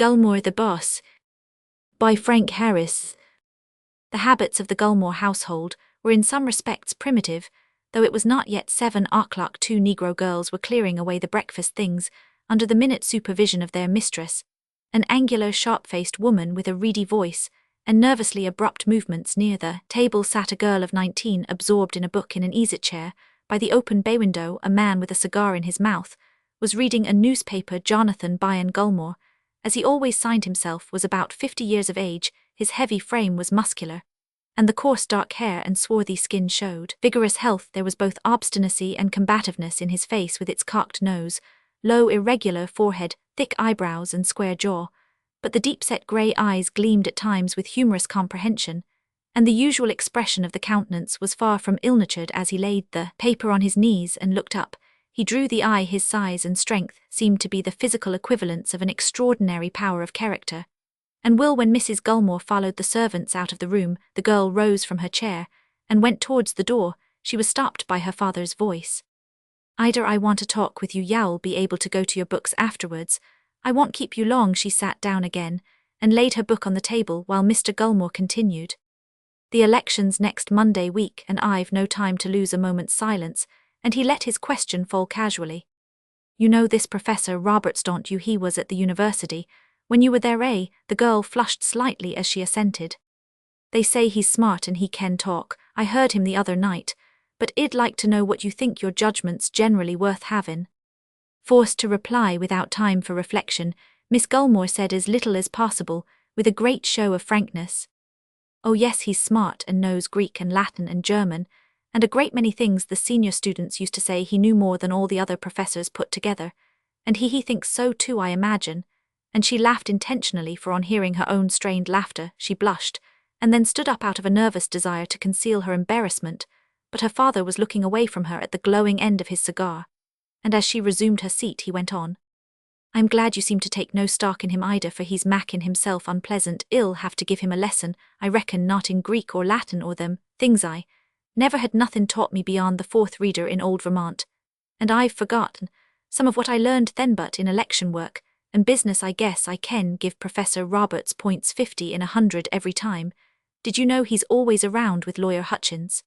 Gulmore the Boss, by Frank Harris. The habits of the Gulmore household were in some respects primitive, though it was not yet 7 o'clock. 2 Negro girls were clearing away the breakfast things under the minute supervision of their mistress, an angular, sharp-faced woman with a reedy voice and nervously abrupt movements. Near the table sat a girl of 19 absorbed in a book in an easy-chair. By the open bay window, a man with a cigar in his mouth was reading a newspaper. Jonathan Byron Gulmore, as he always signed himself, was about 50 years of age. His heavy frame was muscular, and the coarse dark hair and swarthy skin showed vigorous health. There was both obstinacy and combativeness in his face, with its cocked nose, low irregular forehead, thick eyebrows and square jaw, but the deep-set grey eyes gleamed at times with humorous comprehension, and the usual expression of the countenance was far from ill-natured. As he laid the paper on his knees and looked up, he drew the eye. His size and strength seemed to be the physical equivalents of an extraordinary power of character. And when Mrs. Gulmore followed the servants out of the room, the girl rose from her chair and went towards the door. She was stopped by her father's voice. "Ida, I want to talk with you. You'll be able to go to your books afterwards. I won't keep you long." She sat down again and laid her book on the table while Mr. Gulmore continued. "The election's next Monday week, and I've no time to lose." A moment's silence, and he let his question fall casually. "You know this Professor Roberts, don't you? He was at the university when you were there, eh?" The girl flushed slightly as she assented. "They say he's smart and he can talk. I heard him the other night, but I'd like to know what you think. Your judgment's generally worth having." Forced to reply without time for reflection, Miss Gulmore said as little as possible, with a great show of frankness. "Oh yes, he's smart and knows Greek and Latin and German, and a great many things. The senior students used to say he knew more than all the other professors put together, and he thinks so too, I imagine." And she laughed intentionally, for on hearing her own strained laughter, she blushed, and then stood up out of a nervous desire to conceal her embarrassment, but her father was looking away from her at the glowing end of his cigar, and as she resumed her seat he went on. "I'm glad you seem to take no stock in him, Ida, for he's mackin' himself unpleasant. I'll have to give him a lesson, I reckon, not in Greek or Latin or them things. I never had nothing taught me beyond the fourth reader in old Vermont, and I've forgotten some of what I learned then, but in election work and business I guess I can give Professor Roberts points 50 in 100 every time. Did you know he's always around with Lawyer Hutchins?"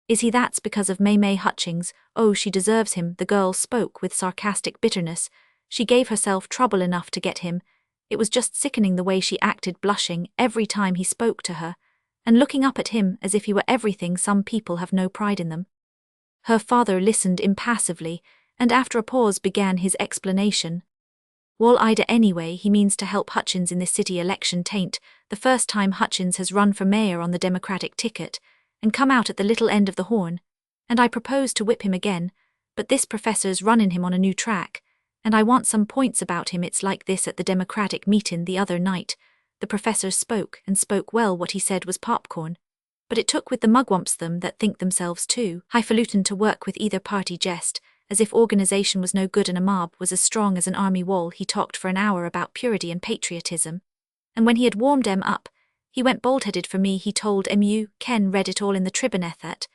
"Is he? That's because of May Hutchins. Oh, she deserves him." The girl spoke with sarcastic bitterness. She gave herself trouble enough to get him. It was just sickening the way she acted, blushing every time he spoke to her, and looking up at him as if he were everything. Some people have no pride in them. Her father listened impassively, and after a pause began his explanation. "Well, Ida, anyway, he means to help Hutchins in this city election. Tain't the first time Hutchins has run for mayor on the Democratic ticket and come out at the little end of the horn, and I propose to whip him again, but this professor's running him on a new track, and I want some points about him. It's like this: at the Democratic meeting the other night, the professor spoke, and spoke well. What he said was popcorn, but it took with the mugwumps them that think themselves too highfalutin to work with either party, jest as if organization was no good and a mob was as strong as an army wall. He talked for an hour about purity and patriotism, and when he had warmed em up, he went bald-headed for me. He told you Ken read it all in the Tribune that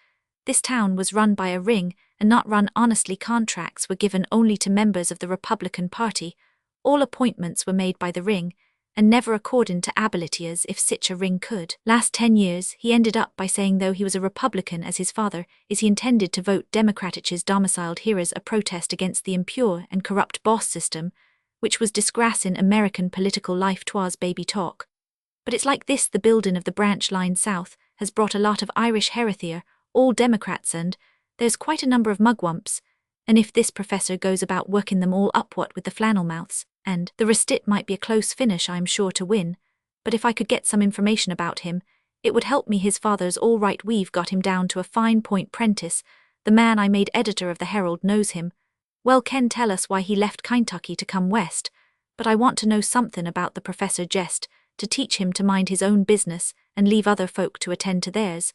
this town was run by a ring and not run honestly. Contracts were given only to members of the Republican Party. All appointments were made by the ring, and never according to ability, as if sich a ring could last 10 years. He ended up by saying though he was a Republican as his father is, he intended to vote Democratic as domiciled here as a protest against the impure and corrupt boss system, which was disgracing American political life. 'Twas baby talk. But it's like this: the building of the branch line south has brought a lot of Irish Harrisian, all Democrats, and there's quite a number of mugwumps, and if this professor goes about working them all up, what with the flannel mouths, and the rest, it might be a close finish. I'm sure to win, but if I could get some information about him, it would help me. His father's all right. We've got him down to a fine point. Prentice, the man I made editor of the Herald, knows him. Well, Ken tell us why he left Kentucky to come west, but I want to know something about the professor, jest to teach him to mind his own business and leave other folk to attend to theirs.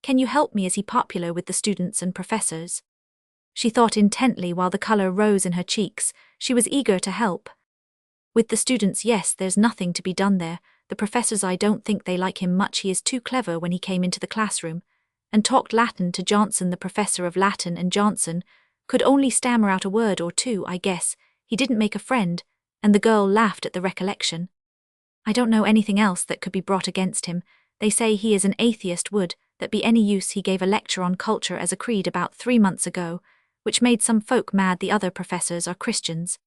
Can you help me? Is he popular with the students and professors?" She thought intently while the color rose in her cheeks. She was eager to help. "With the students, yes, there's nothing to be done there. The professors, I don't think they like him much. He is too clever when he came into the classroom, and talked Latin to Johnson, the professor of Latin, and Johnson could only stammer out a word or two. I guess he didn't make a friend, and the girl laughed at the recollection. I don't know anything else that could be brought against him. They say he is an atheist. Would that be any use? He gave a lecture on culture as a creed about 3 months ago, which made some folk mad. The other professors are Christians.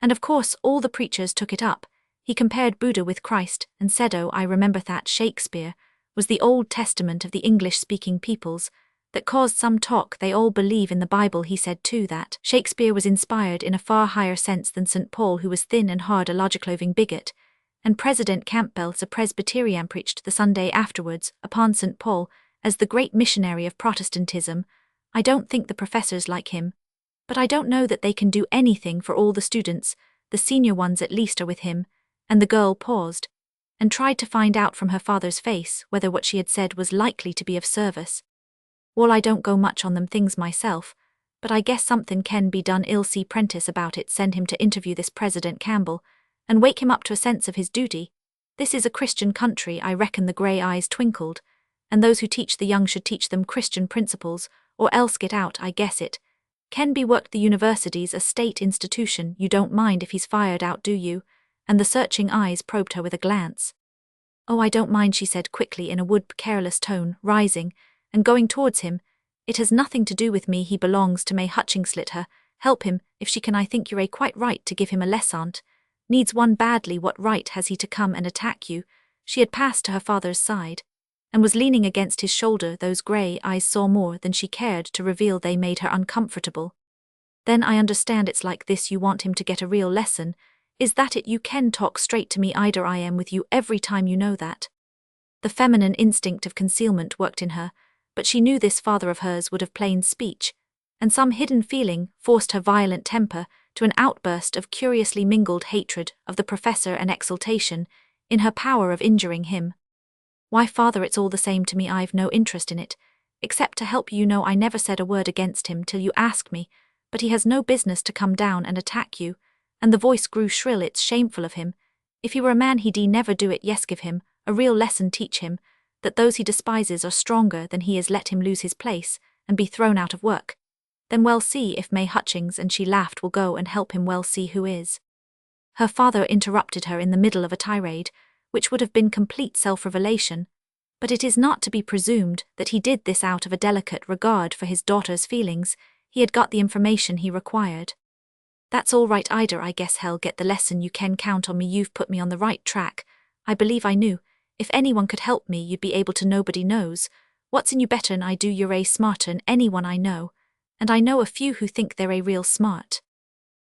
And of course all the preachers took it up. He compared Buddha with Christ, and said, oh, I remember that Shakespeare was the Old Testament of the English-speaking peoples. That caused some talk. They all believe in the Bible. He said too that Shakespeare was inspired in a far higher sense than St. Paul, who was thin and hard, a logic-loving bigot. And President Campbell's a Presbyterian, preached the Sunday afterwards upon St. Paul as the great missionary of Protestantism. I don't think the professors like him, but I don't know that they can do anything for all the students. The senior ones at least are with him. And the girl paused and tried to find out from her father's face whether what she had said was likely to be of service. Well, I don't go much on them things myself, but I guess something can be done. I'll see Prentice about it. Send him to interview this President Campbell and wake him up to a sense of his duty. This is a Christian country. I reckon the grey eyes twinkled. And those who teach the young should teach them Christian principles, or else get out. I guess it can be worked. The university's a state institution. You don't mind if he's fired out, do you? And the searching eyes probed her with a glance. Oh, I don't mind, she said quickly in a careless tone, rising and going towards him. It has nothing to do with me. He belongs to May Hutchings. Slit her. Help him, if she can. I think you're quite right to give him a lesson. Needs one badly. What right has he to come and attack you? She had passed to her father's side and was leaning against his shoulder. Those grey eyes saw more than she cared to reveal. They made her uncomfortable. Then I understand it's like this. You want him to get a real lesson. Is that it? You can talk straight to me, Ida. I am with you every time, you know that. The feminine instinct of concealment worked in her, but she knew this father of hers would have plain speech, and some hidden feeling forced her violent temper to an outburst of curiously mingled hatred of the professor and exultation in her power of injuring him. Why, father, it's all the same to me. I've no interest in it, except to help you. You know I never said a word against him till you asked me, but he has no business to come down and attack you. And the voice grew shrill. It's shameful of him. If he were a man he'd never do it. Yes, give him a real lesson. Teach him that those he despises are stronger than he is. Let him lose his place and be thrown out of work. Then we'll see if May Hutchings, and she laughed, will go and help him. We'll see who is. Her father interrupted her in the middle of a tirade, which would have been complete self-revelation, but it is not to be presumed that he did this out of a delicate regard for his daughter's feelings. He had got the information he required. That's all right, Ida. I guess he'll get the lesson. You can count on me. You've put me on the right track. I believe I knew. If anyone could help me, you'd be able to. Nobody knows what's in you better'n I do. You're smarter'n anyone I know, and I know a few who think they're real smart.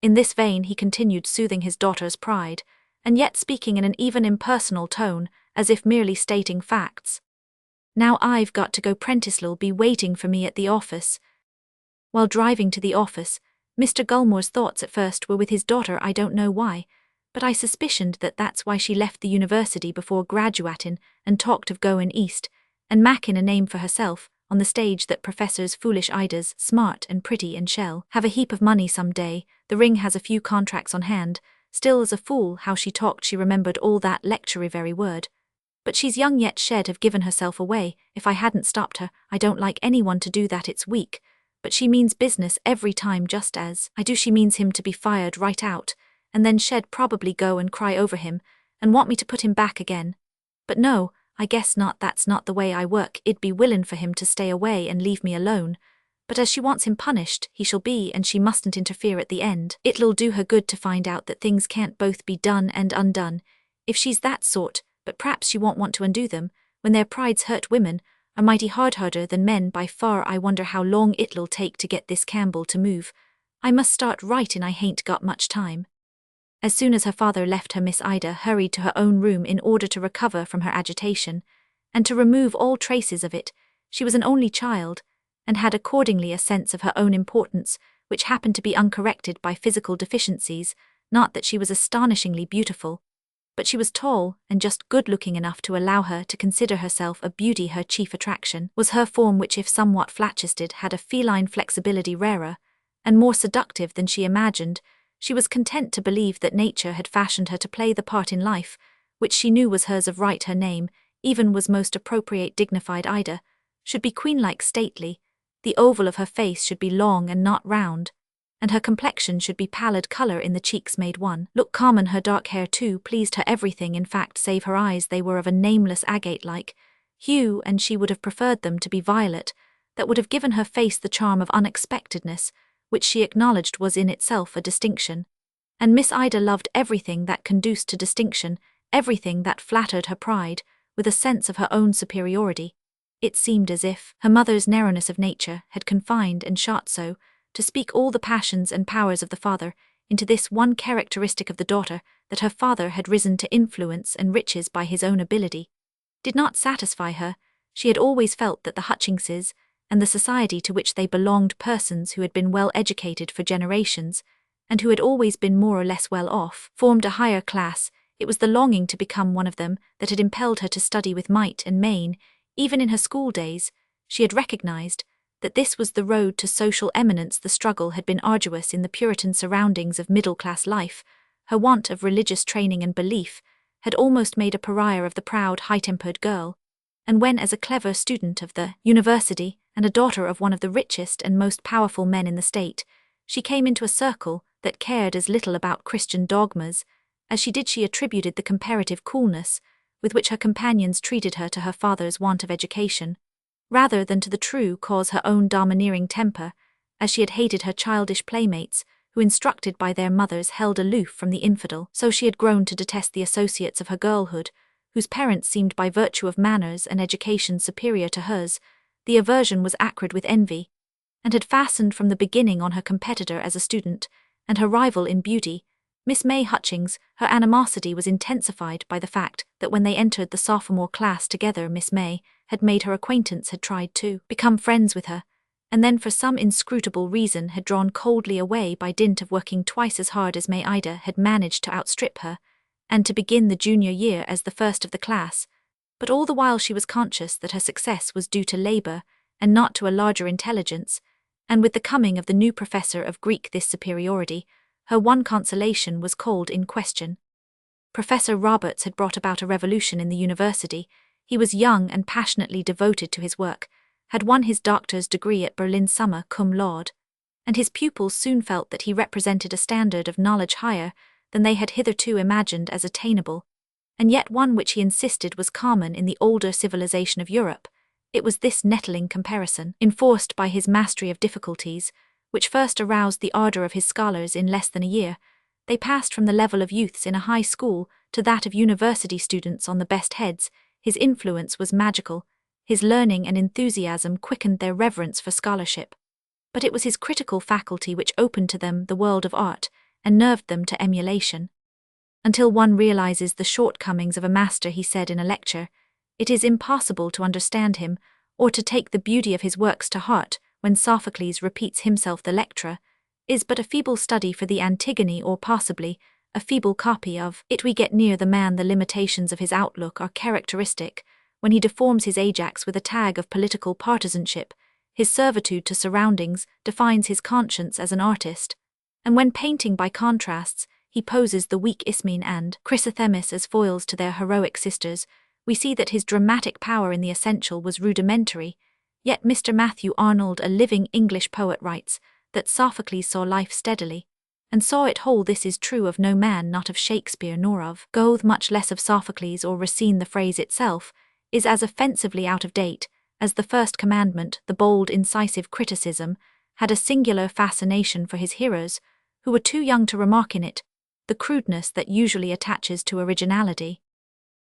In this vein he continued, soothing his daughter's pride, and yet speaking in an even impersonal tone, as if merely stating facts. Now I've got to go. Prentice'll be waiting for me at the office. While driving to the office, Mr. Gulmore's thoughts at first were with his daughter. I don't know why, but I suspicioned that that's why she left the university before graduating and talked of going east, and macking a name for herself on the stage. That professors foolish Ida's smart and pretty and shall have a heap of money some day. The ring has a few contracts on hand. Still, as a fool how she talked. She remembered all that lecture very word. But she's young yet. She'd have given herself away if I hadn't stopped her. I don't like anyone to do that. It's weak. But she means business every time, just as I do. She means him to be fired right out, and then she'd probably go and cry over him and want me to put him back again. But no, I guess not. That's not the way I work. It'd be willin' for him to stay away and leave me alone. But as she wants him punished, he shall be, and she mustn't interfere at the end. It'll do her good to find out that things can't both be done and undone, if she's that sort. But p'raps she won't want to undo them, when their prides hurt. Women are mighty harder than men by far. I wonder how long it'll take to get this Campbell to move. I must start writin'. I hain't got much time. As soon as her father left her, Miss Ida hurried to her own room in order to recover from her agitation, and to remove all traces of it. She was an only child, and had accordingly a sense of her own importance, which happened to be uncorrected by physical deficiencies. Not that she was astonishingly beautiful, but she was tall and just good-looking enough to allow her to consider herself a beauty. Her chief attraction was her form, which, if somewhat flat-chested, had a feline flexibility rarer and more seductive than she imagined. She was content to believe that nature had fashioned her to play the part in life which she knew was hers of right. Her name even was most appropriate. Dignified Ida should be queen-like, stately. The oval of her face should be long and not round. and her complexion should be pallid color in the cheeks made one look calm, and her dark hair too pleased her everything, in fact, save her eyes. They were of a nameless agate-like hue, and she would have preferred them to be violet. That would have given her face the charm of unexpectedness, which she acknowledged was in itself a distinction. And Miss Ida loved everything that conduced to distinction, everything that flattered her pride, with a sense of her own superiority. It seemed as if her mother's narrowness of nature had confined and shot so, to speak all the passions and powers of the father, into this one characteristic of the daughter, that her father had risen to influence and riches by his own ability, did not satisfy her. She had always felt that the Hutchingses, and the society to which they belonged, persons who had been well educated for generations, and who had always been more or less well off, formed a higher class. It was the longing to become one of them that had impelled her to study with might and main. Even in her school days, she had recognized that this was the road to social eminence. The struggle had been arduous in the Puritan surroundings of middle-class life. Her want of religious training and belief had almost made a pariah of the proud, high-tempered girl. And when, as a clever student of the university and a daughter of one of the richest and most powerful men in the state, she came into a circle that cared as little about Christian dogmas as she attributed the comparative coolness with which her companions treated her to her father's want of education, rather than to the true cause, her own domineering temper, as she had hated her childish playmates, who, instructed by their mothers, held aloof from the infidel. So she had grown to detest the associates of her girlhood, whose parents seemed by virtue of manners and education superior to hers. The aversion was acrid with envy, and had fastened from the beginning on her competitor as a student, and her rival in beauty, Miss May Hutchings. Her animosity was intensified by the fact that when they entered the sophomore class together, Miss May had made her acquaintance, had tried to become friends with her, and then for some inscrutable reason had drawn coldly away by dint of working twice as hard as May Ida had managed to outstrip her, and to begin the junior year as the first of the class. But all the while she was conscious that her success was due to labor and not to a larger intelligence, and with the coming of the new professor of Greek this superiority, her one consolation was called in question. Professor Roberts had brought about a revolution in the university. He was young and passionately devoted to his work, had won his doctor's degree at Berlin summa cum laude, and his pupils soon felt that he represented a standard of knowledge higher than they had hitherto imagined as attainable, and yet one which he insisted was common in the older civilization of Europe. It was this nettling comparison, enforced by his mastery of difficulties, which first aroused the ardor of his scholars. In less than a year, they passed from the level of youths in a high school to that of university students on the best heads. His influence was magical, his learning and enthusiasm quickened their reverence for scholarship. But it was his critical faculty which opened to them the world of art, and nerved them to emulation. Until one realizes the shortcomings of a master, he said in a lecture, it is impossible to understand him, or to take the beauty of his works to heart. When Sophocles repeats himself, the Electra is but a feeble study for the Antigone, or possibly a feeble copy of it. We get near the man, the limitations of his outlook are characteristic. When he deforms his Ajax with a tag of political partisanship, his servitude to surroundings defines his conscience as an artist, and when painting by contrasts, he poses the weak Ismene and Chrysothemis as foils to their heroic sisters. We see that his dramatic power in the essential was rudimentary. Yet Mr. Matthew Arnold, a living English poet, writes that Sophocles saw life steadily, and saw it whole. This is true of no man, not of Shakespeare nor of Goethe, much less of Sophocles or Racine. The phrase itself is as offensively out of date as the first commandment. The bold, incisive criticism had a singular fascination for his hearers, who were too young to remark in it the crudeness that usually attaches to originality.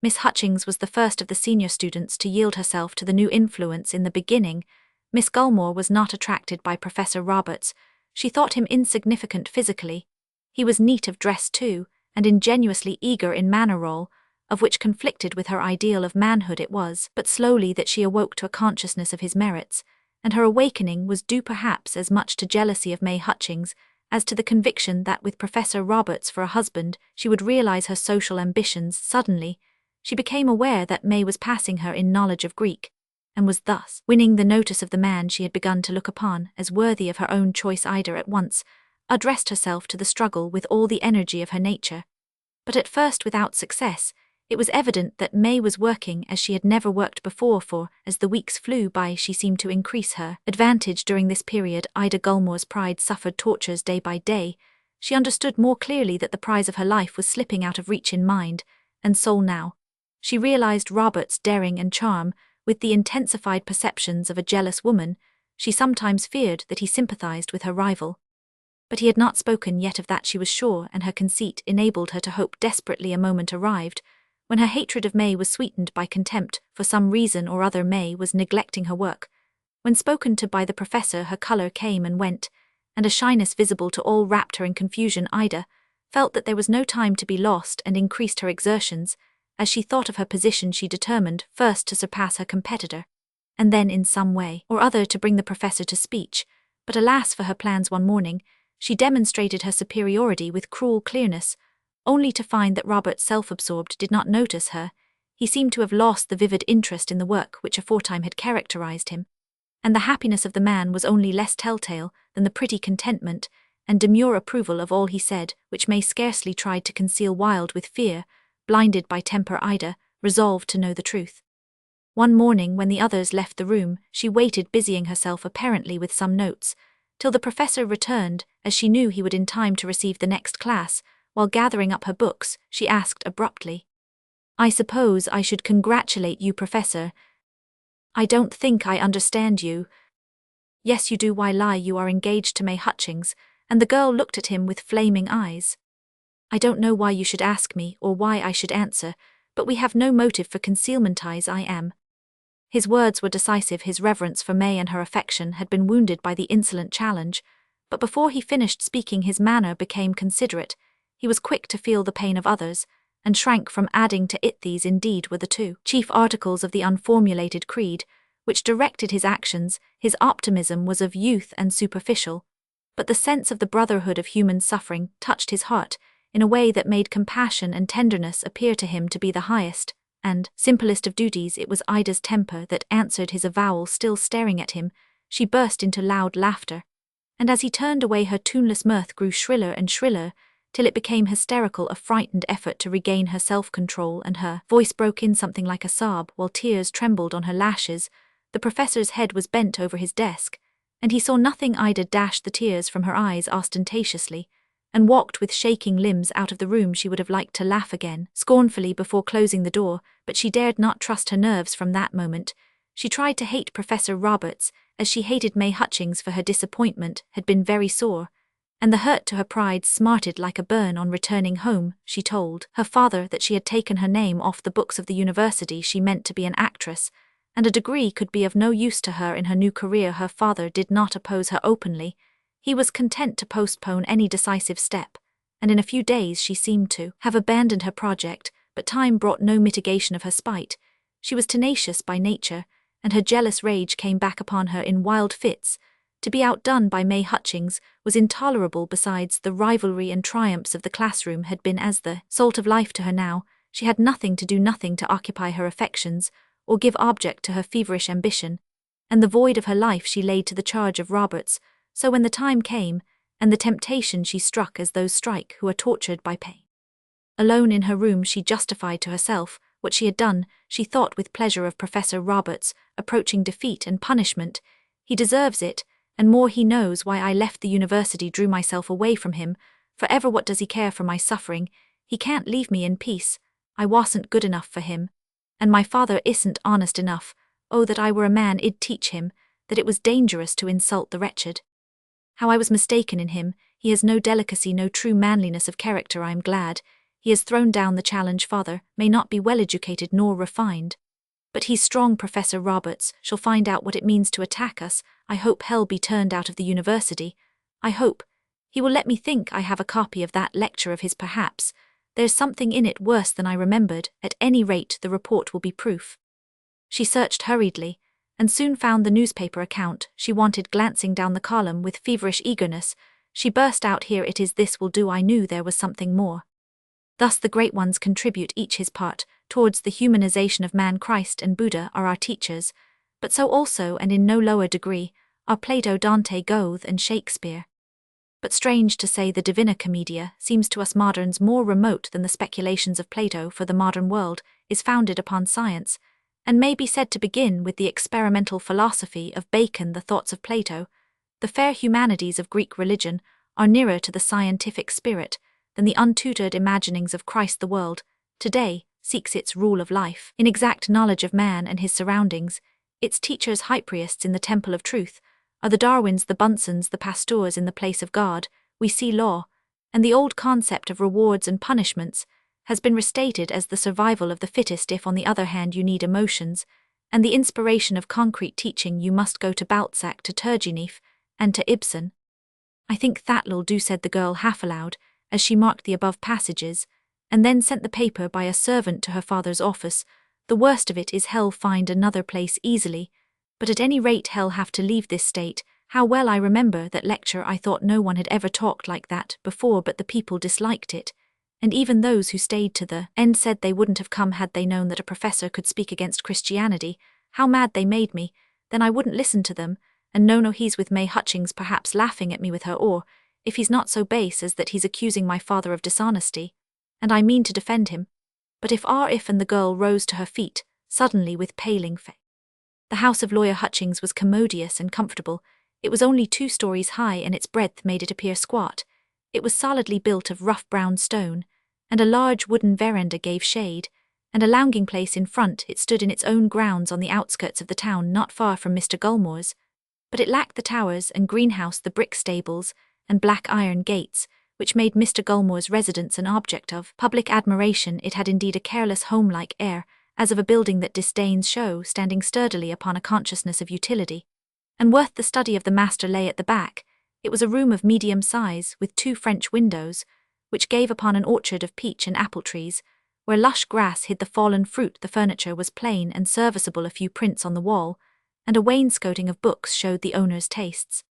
Miss Hutchings was the first of the senior students to yield herself to the new influence. In the beginning, Miss Gulmore was not attracted by Professor Roberts. She thought him insignificant physically. He was neat of dress too, and ingenuously eager in manner, role of which conflicted with her ideal of manhood. It was but slowly that she awoke to a consciousness of his merits, and her awakening was due perhaps as much to jealousy of May Hutchings as to the conviction that with Professor Roberts for a husband she would realize her social ambitions. Suddenly, she became aware that May was passing her in knowledge of Greek, and was thus winning the notice of the man she had begun to look upon as worthy of her own choice. Ida at once addressed herself to the struggle with all the energy of her nature, but at first without success. It was evident that May was working as she had never worked before, for, as the weeks flew by, she seemed to increase her advantage. During this period, Ida Gulmore's pride suffered tortures day by day. She understood more clearly that the prize of her life was slipping out of reach in mind and soul now. She realized Robert's daring and charm, with the intensified perceptions of a jealous woman. She sometimes feared that he sympathized with her rival. But he had not spoken yet of that, she was sure, and her conceit enabled her to hope desperately. A moment arrived when her hatred of May was sweetened by contempt. For some reason or other, May was neglecting her work. When spoken to by the professor, her color came and went, and a shyness visible to all wrapped her in confusion. Ida felt that there was no time to be lost and increased her exertions. As she thought of her position, she determined first to surpass her competitor, and then in some way or other to bring the professor to speech. But alas for her plans! One morning, she demonstrated her superiority with cruel clearness, only to find that Robert, self-absorbed, did not notice her. He seemed to have lost the vivid interest in the work which aforetime had characterized him, and the happiness of the man was only less telltale than the pretty contentment and demure approval of all he said, which May scarcely tried to conceal. Wild with fear, blinded by temper, Ida resolved to know the truth. One morning, when the others left the room, she waited, busying herself apparently with some notes, till the professor returned, as she knew he would in time to receive the next class. While gathering up her books, she asked abruptly, "I suppose I should congratulate you, Professor. I don't think I understand you." "Yes, you do. Why lie? You are engaged to May Hutchings," and the girl looked at him with flaming eyes. "I don't know why you should ask me, or why I should answer, but we have no motive for concealment. I am." His words were decisive. His reverence for May and her affection had been wounded by the insolent challenge, but before he finished speaking his manner became considerate. He was quick to feel the pain of others, and shrank from adding to it. These indeed were the two chief articles of the unformulated creed which directed his actions. His optimism was of youth and superficial, but the sense of the brotherhood of human suffering touched his heart in a way that made compassion and tenderness appear to him to be the highest and simplest of duties. It was Ida's temper that answered his avowal. Still staring at him, she burst into loud laughter, and as he turned away her tuneless mirth grew shriller and shriller, till it became hysterical, a frightened effort to regain her self-control, and her voice broke in something like a sob, while tears trembled on her lashes. The professor's head was bent over his desk, and he saw nothing. Ida dashed the tears from her eyes ostentatiously, and walked with shaking limbs out of the room. She would have liked to laugh again, scornfully, before closing the door, but she dared not trust her nerves from that moment. She tried to hate Professor Roberts, as she hated May Hutchings, for her disappointment had been very sore, and the hurt to her pride smarted like a burn. On returning home, she told her father that she had taken her name off the books of the university. She meant to be an actress, and a degree could be of no use to her in her new career. Her father did not oppose her openly. He was content to postpone any decisive step, and in a few days she seemed to have abandoned her project. But time brought no mitigation of her spite. She was tenacious by nature, and her jealous rage came back upon her in wild fits. To be outdone by May Hutchings was intolerable. Besides, the rivalry and triumphs of the classroom had been as the salt of life to her now. She had nothing to do, nothing to occupy her affections, or give object to her feverish ambition, and the void of her life she laid to the charge of Roberts. So when the time came, and the temptation, she struck as those strike who are tortured by pain. Alone in her room, she justified to herself what she had done. She thought with pleasure of Professor Roberts' approaching defeat and punishment. He deserves it, and more. He knows why I left the university, drew myself away from him forever. What does he care for my suffering? He can't leave me in peace. I wasn't good enough for him, and my father isn't honest enough. Oh, that I were a man, I'd teach him that it was dangerous to insult the wretched. How I was mistaken in him. He has no delicacy, no true manliness of character. I am glad he has thrown down the challenge. Father may not be well educated nor refined, but he's strong. Professor Roberts shall find out what it means to attack us. I hope he'll be turned out of the university. I hope he will let me think I have a copy of that lecture of his. Perhaps there's something in it worse than I remembered. At any rate, the report will be proof. She searched hurriedly, and soon found the newspaper account she wanted. Glancing down the column with feverish eagerness, she burst out, "Here it is, this will do." I knew there was something more. Thus the great ones contribute each his part towards the humanization of man. Christ and Buddha are our teachers, but so also, and in no lower degree, are Plato, Dante, Goethe, and Shakespeare. But strange to say, the Divina Commedia seems to us moderns more remote than the speculations of Plato, for the modern world is founded upon science, and may be said to begin with the experimental philosophy of Bacon. The thoughts of Plato, the fair humanities of Greek religion, are nearer to the scientific spirit than the untutored imaginings of Christ. The world today seeks its rule of life in exact knowledge of man and his surroundings. Its teachers, hypocrisies in the temple of truth, are the Darwins, the Bunsen's, the Pasteurs in the place of God. We see law, and the old concept of rewards and punishments has been restated as the survival of the fittest. If, on the other hand, you need emotions and the inspiration of concrete teaching, you must go to Balzac, to Turgenev, and to Ibsen. I think that'll do, said the girl half aloud, as she marked the above passages, and then sent the paper by a servant to her father's office. The worst of it is hell find another place easily, but at any rate hell have to leave this state. How well I remember that lecture. I thought no one had ever talked like that before, but the people disliked it, and even those who stayed to the end said they wouldn't have come had they known that a professor could speak against Christianity. How mad they made me. Then I wouldn't listen to them, and no, he's with May Hutchings, perhaps laughing at me with her, or, if he's not so base as that, he's accusing my father of dishonesty, and I mean to defend him. But if and the girl rose to her feet, suddenly with paling face. The house of Lawyer Hutchings was commodious and comfortable. It was only 2 stories high, and its breadth made it appear squat. It was solidly built of rough brown stone, and a large wooden veranda gave shade, and a lounging place in front. It stood in its own grounds on the outskirts of the town, not far from Mr. Gulmore's, but it lacked the towers and greenhouse, the brick stables, and black iron gates, which made Mr. Gulmore's residence an object of public admiration. It had indeed a careless, home-like air, as of a building that disdains show, standing sturdily upon a consciousness of utility, and worth the study of the master lay at the back. It was a room of medium size, with 2 French windows, which gave upon an orchard of peach and apple trees, where lush grass hid the fallen fruit. The furniture was plain and serviceable, a few prints on the wall, and a wainscoting of books showed the owner's tastes.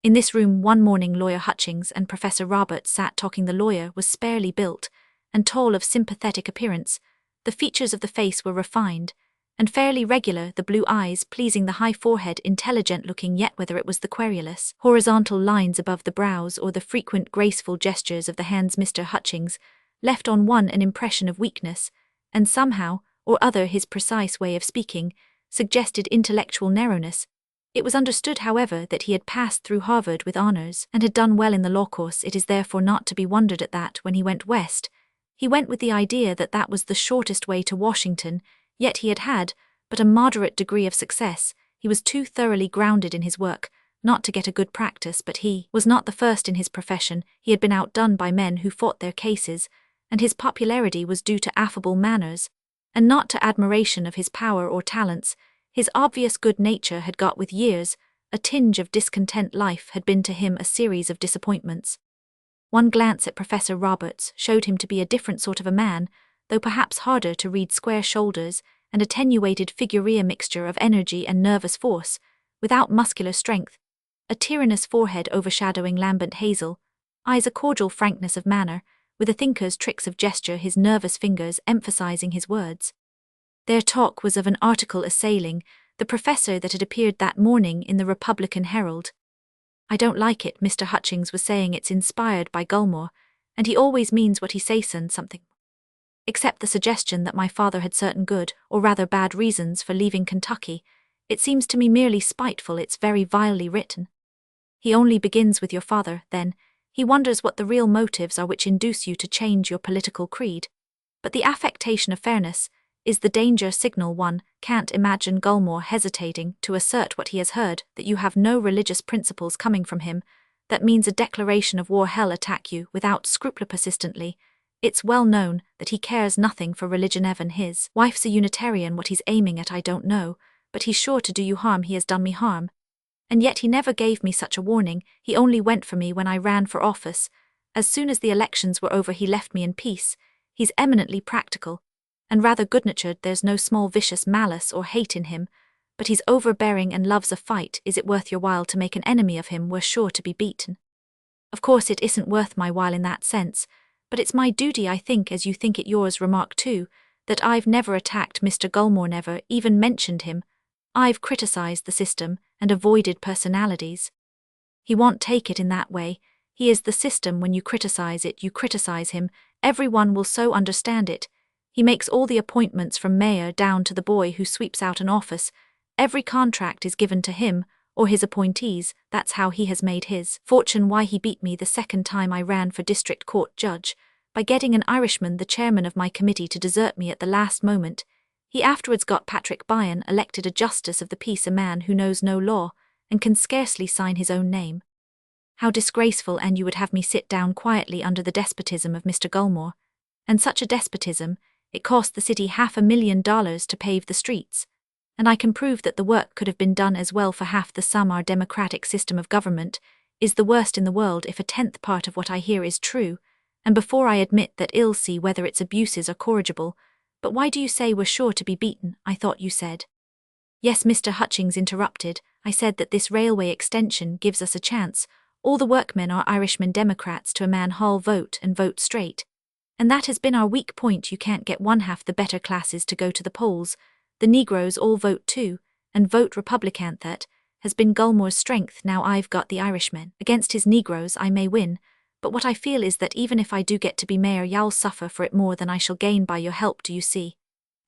In this room one morning Lawyer Hutchings and Professor Roberts sat talking. The lawyer was sparely built, and tall, of sympathetic appearance. The features of the face were refined, and fairly regular, the blue eyes pleasing, the high forehead intelligent-looking, yet whether it was the querulous horizontal lines above the brows or the frequent graceful gestures of the hands, Mr. Hutchings left on one an impression of weakness, and somehow or other his precise way of speaking suggested intellectual narrowness. It was understood, however, that he had passed through Harvard with honors and had done well in the law course. It is therefore not to be wondered at that, when he went west, he went with the idea that that was the shortest way to Washington. Yet he had but a moderate degree of success. He was too thoroughly grounded in his work not to get a good practice, but he was not the first in his profession. He had been outdone by men who fought their cases, and his popularity was due to affable manners, and not to admiration of his power or talents. His obvious good nature had got with years. A tinge of discontent. Life had been to him a series of disappointments. One glance at Professor Roberts showed him to be a different sort of a man, though perhaps harder to read. Square shoulders and attenuated figure, a mixture of energy and nervous force, without muscular strength, a tyrannous forehead overshadowing lambent hazel eyes, a cordial frankness of manner, with a thinker's tricks of gesture, his nervous fingers emphasizing his words. Their talk was of an article assailing the professor that had appeared that morning in the Republican Herald. "I don't like it," Mr. Hutchings was saying. "It's inspired by Gulmore, and he always means what he says, and something. Except the suggestion that my father had certain good, or rather bad, reasons for leaving Kentucky, it seems to me merely spiteful. It's very vilely written. He only begins with your father, then he wonders what the real motives are which induce you to change your political creed. But the affectation of fairness is the danger signal. One can't imagine Gulmore hesitating to assert what he has heard, that you have no religious principles coming from him. That means a declaration of war. Hell attack you without scruple persistently. It's well known that he cares nothing for religion. Even his wife's a Unitarian. What he's aiming at I don't know, but he's sure to do you harm. He has done me harm. And yet he never gave me such a warning. He only went for me when I ran for office. As soon as the elections were over he left me in peace. He's eminently practical, and rather good-natured. There's no small vicious malice or hate in him, but he's overbearing and loves a fight. Is it worth your while to make an enemy of him? We're sure to be beaten. Of course it isn't worth my while in that sense, but it's my duty, I think, as you think it yours. Remark too, that I've never attacked Mr. Gulmore, never even mentioned him. I've criticized the system and avoided personalities. He won't take it in that way. He is the system. When you criticize it, you criticize him. Everyone will so understand it. He makes all the appointments from mayor down to the boy who sweeps out an office. Every contract is given to him, or his appointees. That's how he has made his fortune. Why he beat me the second time I ran for district court judge, by getting an Irishman, the chairman of my committee, to desert me at the last moment. He afterwards got Patrick Bryan elected a justice of the peace, a man who knows no law, and can scarcely sign his own name. How disgraceful! And you would have me sit down quietly under the despotism of Mr. Gulmore. And such a despotism, it cost the city $500,000 to pave the streets. And I can prove that the work could have been done as well for half the sum. Our democratic system of government is the worst in the world if a tenth part of what I hear is true, and before I admit that, I'll see whether its abuses are corrigible. But why do you say we're sure to be beaten? I thought you said. Yes, Mr. Hutchings interrupted, I said that this railway extension gives us a chance. All the workmen are Irishmen, Democrats to a man. Hall vote and vote straight. And that has been our weak point. You can't get one half the better classes to go to the polls. The Negroes all vote too, and vote Republican. That has been Gulmore's strength. Now I've got the Irishmen. Against his Negroes I may win, but what I feel is that even if I do get to be mayor, y'all suffer for it more than I shall gain by your help, do you see?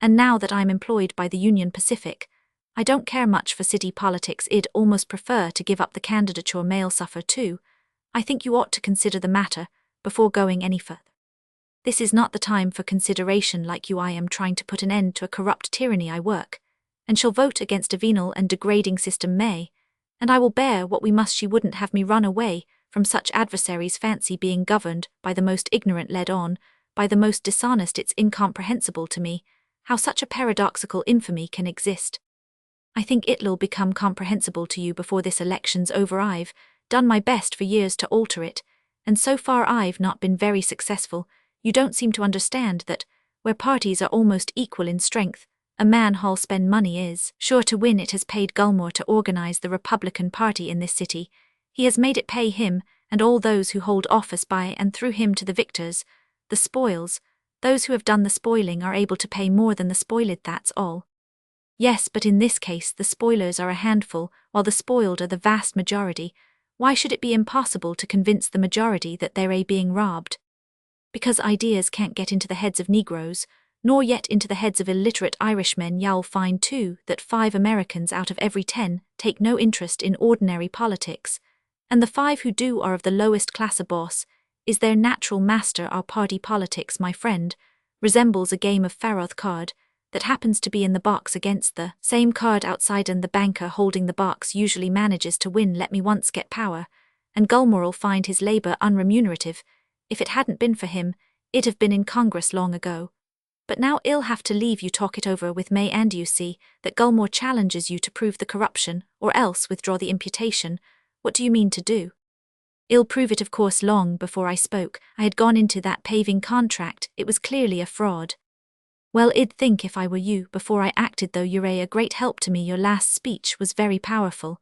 And now that I'm employed by the Union Pacific, I don't care much for city politics. I'd almost prefer to give up the candidature. Male suffer too. I think you ought to consider the matter before going any further. This is not the time for consideration like you. I am trying to put an end to a corrupt tyranny. I work, and shall vote against a venal and degrading system. May, and I will bear what we must. She wouldn't have me run away from such adversaries. Fancy being governed by the most ignorant, led on by the most dishonest. It's incomprehensible to me how such a paradoxical infamy can exist. I think it'll become comprehensible to you before this election's over. I've done my best for years to alter it, and so far I've not been very successful. You don't seem to understand that, where parties are almost equal in strength, a man who'll spend money is sure to win. It has paid Gulmore to organize the Republican Party in this city. He has made it pay him and all those who hold office by and through him to the victors, the spoils. Those who have done the spoiling are able to pay more than the spoiled. That's all. Yes, but in this case the spoilers are a handful, while the spoiled are the vast majority. Why should it be impossible to convince the majority that they're being robbed? Because ideas can't get into the heads of Negroes, nor yet into the heads of illiterate Irishmen. You'll find too that 5 Americans out of every 10 take no interest in ordinary politics, and the 5 who do are of the lowest class. A boss is their natural master. Our party politics, my friend, resembles a game of Faroth card that happens to be in the box against the same card outside, and the banker holding the box usually manages to win. Let me once get power, and Gulmore'll find his labor unremunerative. If it hadn't been for him, it'd have been in Congress long ago. But now I'll have to leave you talk it over with May, and you see that Gulmore challenges you to prove the corruption, or else withdraw the imputation. What do you mean to do? I'll prove it, of course. Long before I spoke, I had gone into that paving contract. It was clearly a fraud. Well, I'd think if I were you before I acted, though. You're a great help to me. Your last speech was very powerful.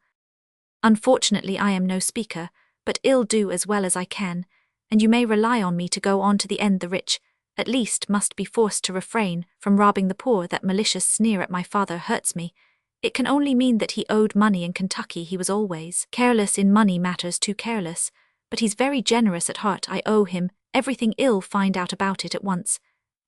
Unfortunately I am no speaker, but I'll do as well as I can, and you may rely on me to go on to the end. The rich, at least, must be forced to refrain from robbing the poor. That malicious sneer at my father hurts me. It can only mean that he owed money in Kentucky. He was always careless in money matters, too careless, but he's very generous at heart. I owe him everything. I'll find out about it at once,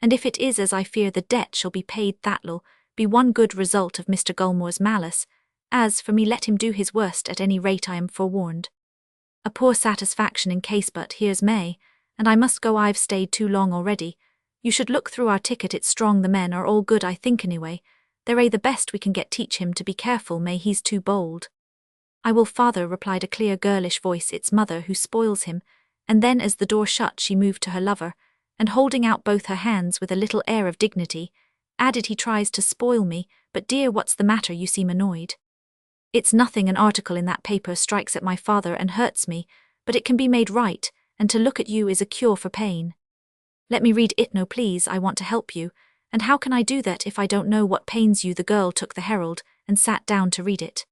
and if it is as I fear, the debt shall be paid. That'll be one good result of Mr. Gulmore's malice. As for me, let him do his worst. At any rate I am forewarned. A poor satisfaction in case, but here's May, and I must go. I've stayed too long already. You should look through our ticket. It's strong. The men are all good, I think, anyway. They're the best we can get. Teach him to be careful, May. He's too bold. I will, father, replied a clear girlish voice. It's mother who spoils him. And then as the door shut she moved to her lover, and holding out both her hands with a little air of dignity, added, he tries to spoil me, but dear, what's the matter? You seem annoyed. It's nothing. An article in that paper strikes at my father and hurts me, but it can be made right, and to look at you is a cure for pain. Let me read it. No, please, I want to help you, and how can I do that if I don't know what pains you? The girl took the Herald and sat down to read it.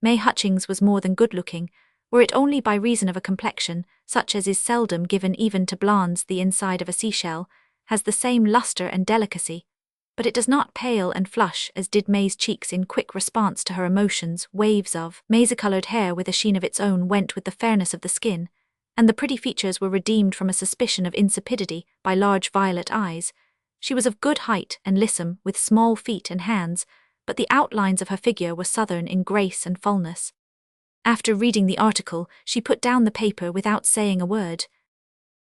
May Hutchings was more than good-looking, were it only by reason of a complexion, such as is seldom given even to blondes. The inside of a seashell has the same luster and delicacy, but it does not pale and flush as did May's cheeks in quick response to her emotions. Waves of maize-coloured hair with a sheen of its own went with the fairness of the skin, and the pretty features were redeemed from a suspicion of insipidity by large violet eyes. She was of good height and lissom, with small feet and hands, but the outlines of her figure were southern in grace and fullness. After reading the article, she put down the paper without saying a word.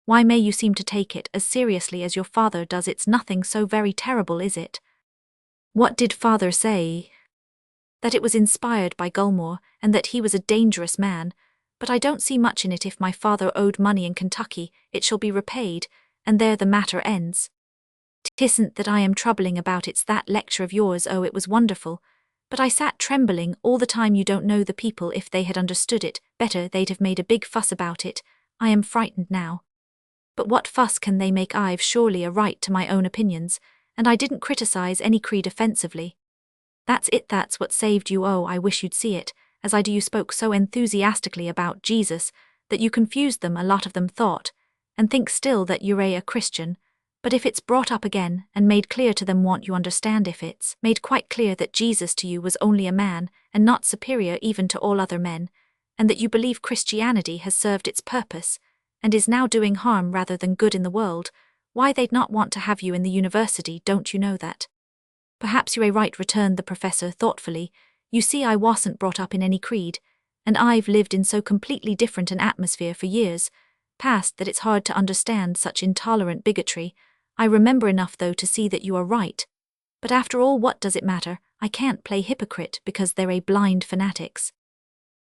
"Why may you seem to take it as seriously as your father does? It's nothing so very terrible, is it?" "What did father say?" "That it was inspired by Gulmore, and that he was a dangerous man. But I don't see much in it. If my father owed money in Kentucky, it shall be repaid, and there the matter ends. 'Tisn't that I am troubling about, it's that lecture of yours. Oh, it was wonderful. But I sat trembling all the time. You don't know the people. If they had understood it better, they'd have made a big fuss about it. I am frightened now. But what fuss can they make? I've surely a right to my own opinions, and I didn't criticize any creed offensively." "That's it, that's what saved you. Oh, I wish you'd see it, as I do. You spoke so enthusiastically about Jesus that you confused them. A lot of them thought, and think still, that you're a Christian. But if it's brought up again and made clear to them, won't you understand? If it's made quite clear that Jesus to you was only a man and not superior even to all other men, and that you believe Christianity has served its purpose and is now doing harm rather than good in the world, why they'd not want to have you in the university. Don't you know that?" "Perhaps you're right," returned the professor thoughtfully. "You see, I wasn't brought up in any creed, and I've lived in so completely different an atmosphere for years past that it's hard to understand such intolerant bigotry. I remember enough, though, to see that you are right. But after all, what does it matter? I can't play hypocrite because they're a blind fanatics."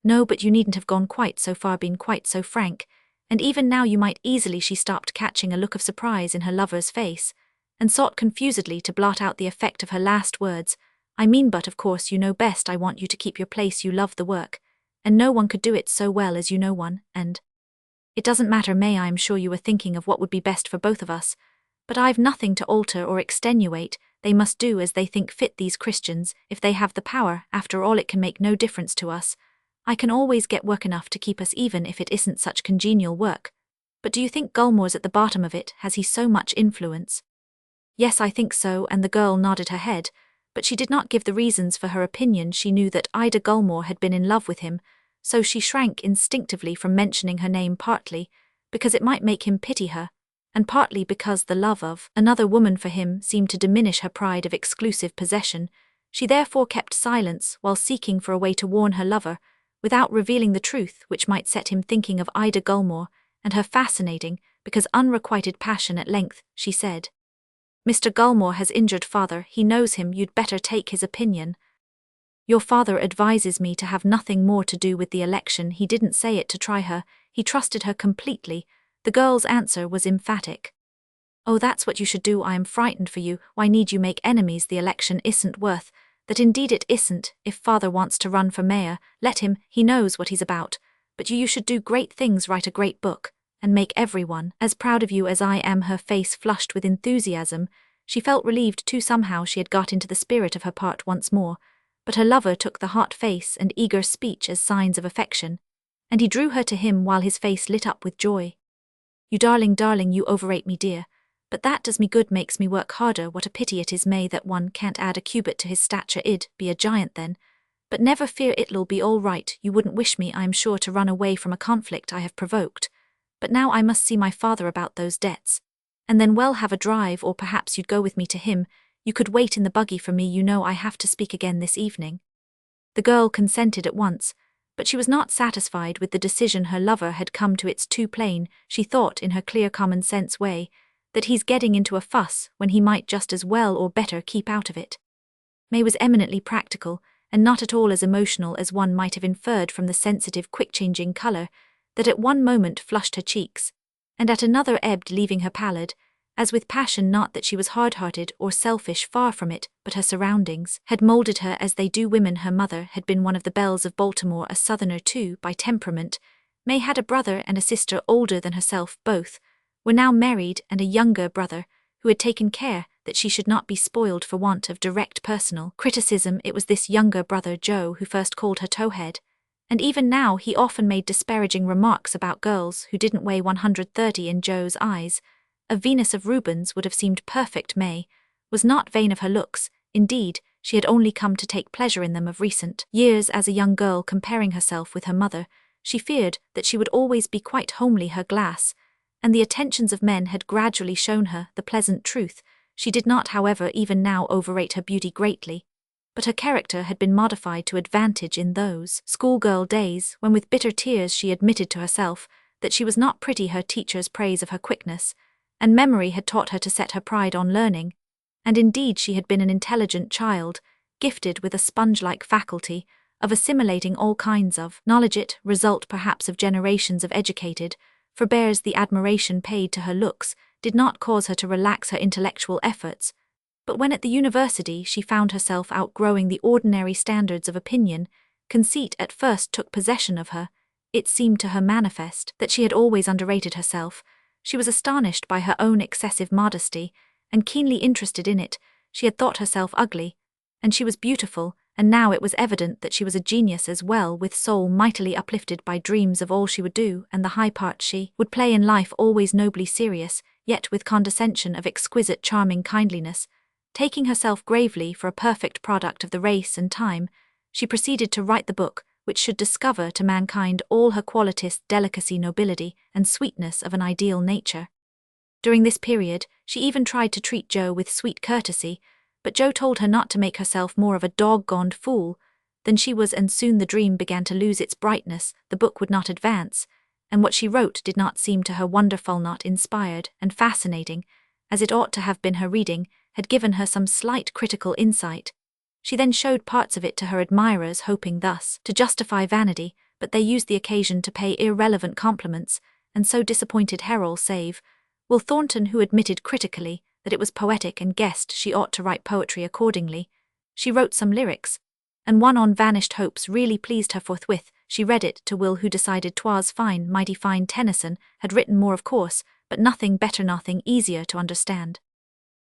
"No, but you needn't have gone quite so far, been quite so frank. And even now you might easily." She stopped, catching a look of surprise in her lover's face, and sought confusedly to blot out the effect of her last words. "I mean, but of course you know best. I want you to keep your place. You love the work, and no one could do it so well as you, no one, and it doesn't matter, May. I'm sure you were thinking of what would be best for both of us. But I've nothing to alter or extenuate. They must do as they think fit, these Christians, if they have the power. After all, it can make no difference to us. I can always get work enough to keep us, even if it isn't such congenial work. But do you think Gulmore's at the bottom of it? Has he so much influence?" "Yes, I think so," and the girl nodded her head, but she did not give the reasons for her opinion. She knew that Ida Gulmore had been in love with him, so she shrank instinctively from mentioning her name, partly because it might make him pity her, and partly because the love of another woman for him seemed to diminish her pride of exclusive possession. She therefore kept silence while seeking for a way to warn her lover, without revealing the truth which might set him thinking of Ida Gulmore and her fascinating, because unrequited passion. At length, she said, "Mr. Gulmore has injured father. He knows him. You'd better take his opinion." "Your father advises me to have nothing more to do with the election." He didn't say it to try her. He trusted her completely. The girl's answer was emphatic. "Oh, that's what you should do. I am frightened for you. Why need you make enemies? The election isn't worth that. Indeed it isn't. If father wants to run for mayor, let him. He knows what he's about. But you should do great things, write a great book, and make everyone as proud of you as I am." Her face flushed with enthusiasm. She felt relieved too. Somehow she had got into the spirit of her part once more. But her lover took the hot face and eager speech as signs of affection, and he drew her to him while his face lit up with joy. "You darling, darling, you overrate me, dear. But that does me good, makes me work harder. What a pity it is, May, that one can't add a cubit to his stature. I'd be a giant then. But never fear, it'll be all right. You wouldn't wish me, I'm sure, to run away from a conflict I have provoked. But now I must see my father about those debts. And then we'll have a drive, or perhaps you'd go with me to him. You could wait in the buggy for me. You know I have to speak again this evening." The girl consented at once, but she was not satisfied with the decision her lover had come to. "It's too plain," she thought in her clear common-sense way, "that he's getting into a fuss when he might just as well or better keep out of it." May was eminently practical, and not at all as emotional as one might have inferred from the sensitive, quick-changing color that at one moment flushed her cheeks, and at another ebbed, leaving her pallid, as with passion. Not that she was hard-hearted or selfish, far from it, but her surroundings had molded her as they do women. Her mother had been one of the belles of Baltimore, a Southerner too, by temperament. May had a brother and a sister older than herself. Both were now married, and a younger brother, who had taken care that she should not be spoiled for want of direct personal criticism. It was this younger brother, Joe, who first called her towhead, and even now he often made disparaging remarks about girls who didn't weigh 130 in Joe's eyes. A Venus of Rubens would have seemed perfect. May was not vain of her looks. Indeed, she had only come to take pleasure in them of recent years. As a young girl comparing herself with her mother, she feared that she would always be quite homely her glass, and the attentions of men had gradually shown her the pleasant truth. She did not, however, even now overrate her beauty greatly, but her character had been modified to advantage in those schoolgirl days when with bitter tears she admitted to herself that she was not pretty. Her teacher's praise of her quickness and memory had taught her to set her pride on learning, and indeed she had been an intelligent child, gifted with a sponge-like faculty of assimilating all kinds of knowledge. It, result perhaps of generations of educated, forbears the admiration paid to her looks, did not cause her to relax her intellectual efforts, but when at the university she found herself outgrowing the ordinary standards of opinion, conceit at first took possession of her. It seemed to her manifest that she had always underrated herself. She was astonished by her own excessive modesty, and keenly interested in it. She had thought herself ugly, and she was beautiful, and now it was evident that she was a genius as well, with soul mightily uplifted by dreams of all she would do and the high part she would play in life, always nobly serious, yet with condescension of exquisite charming kindliness. Taking herself gravely for a perfect product of the race and time, she proceeded to write the book which should discover to mankind all her qualities, delicacy, nobility, and sweetness of an ideal nature. During this period, she even tried to treat Jo with sweet courtesy, but Jo told her not to make herself more of a dog-goned fool than she was, and soon the dream began to lose its brightness. The book would not advance, and what she wrote did not seem to her wonderful, not inspired and fascinating, as it ought to have been. Her reading had given her some slight critical insight. She then showed parts of it to her admirers, hoping thus to justify vanity, but they used the occasion to pay irrelevant compliments, and so disappointed Herol save Will Thornton, who admitted critically that it was poetic and guessed she ought to write poetry accordingly. She wrote some lyrics, and one on vanished hopes really pleased her. Forthwith she read it to Will, who decided 'twas fine, mighty fine. Tennyson had written more, of course, but nothing better, nothing easier to understand.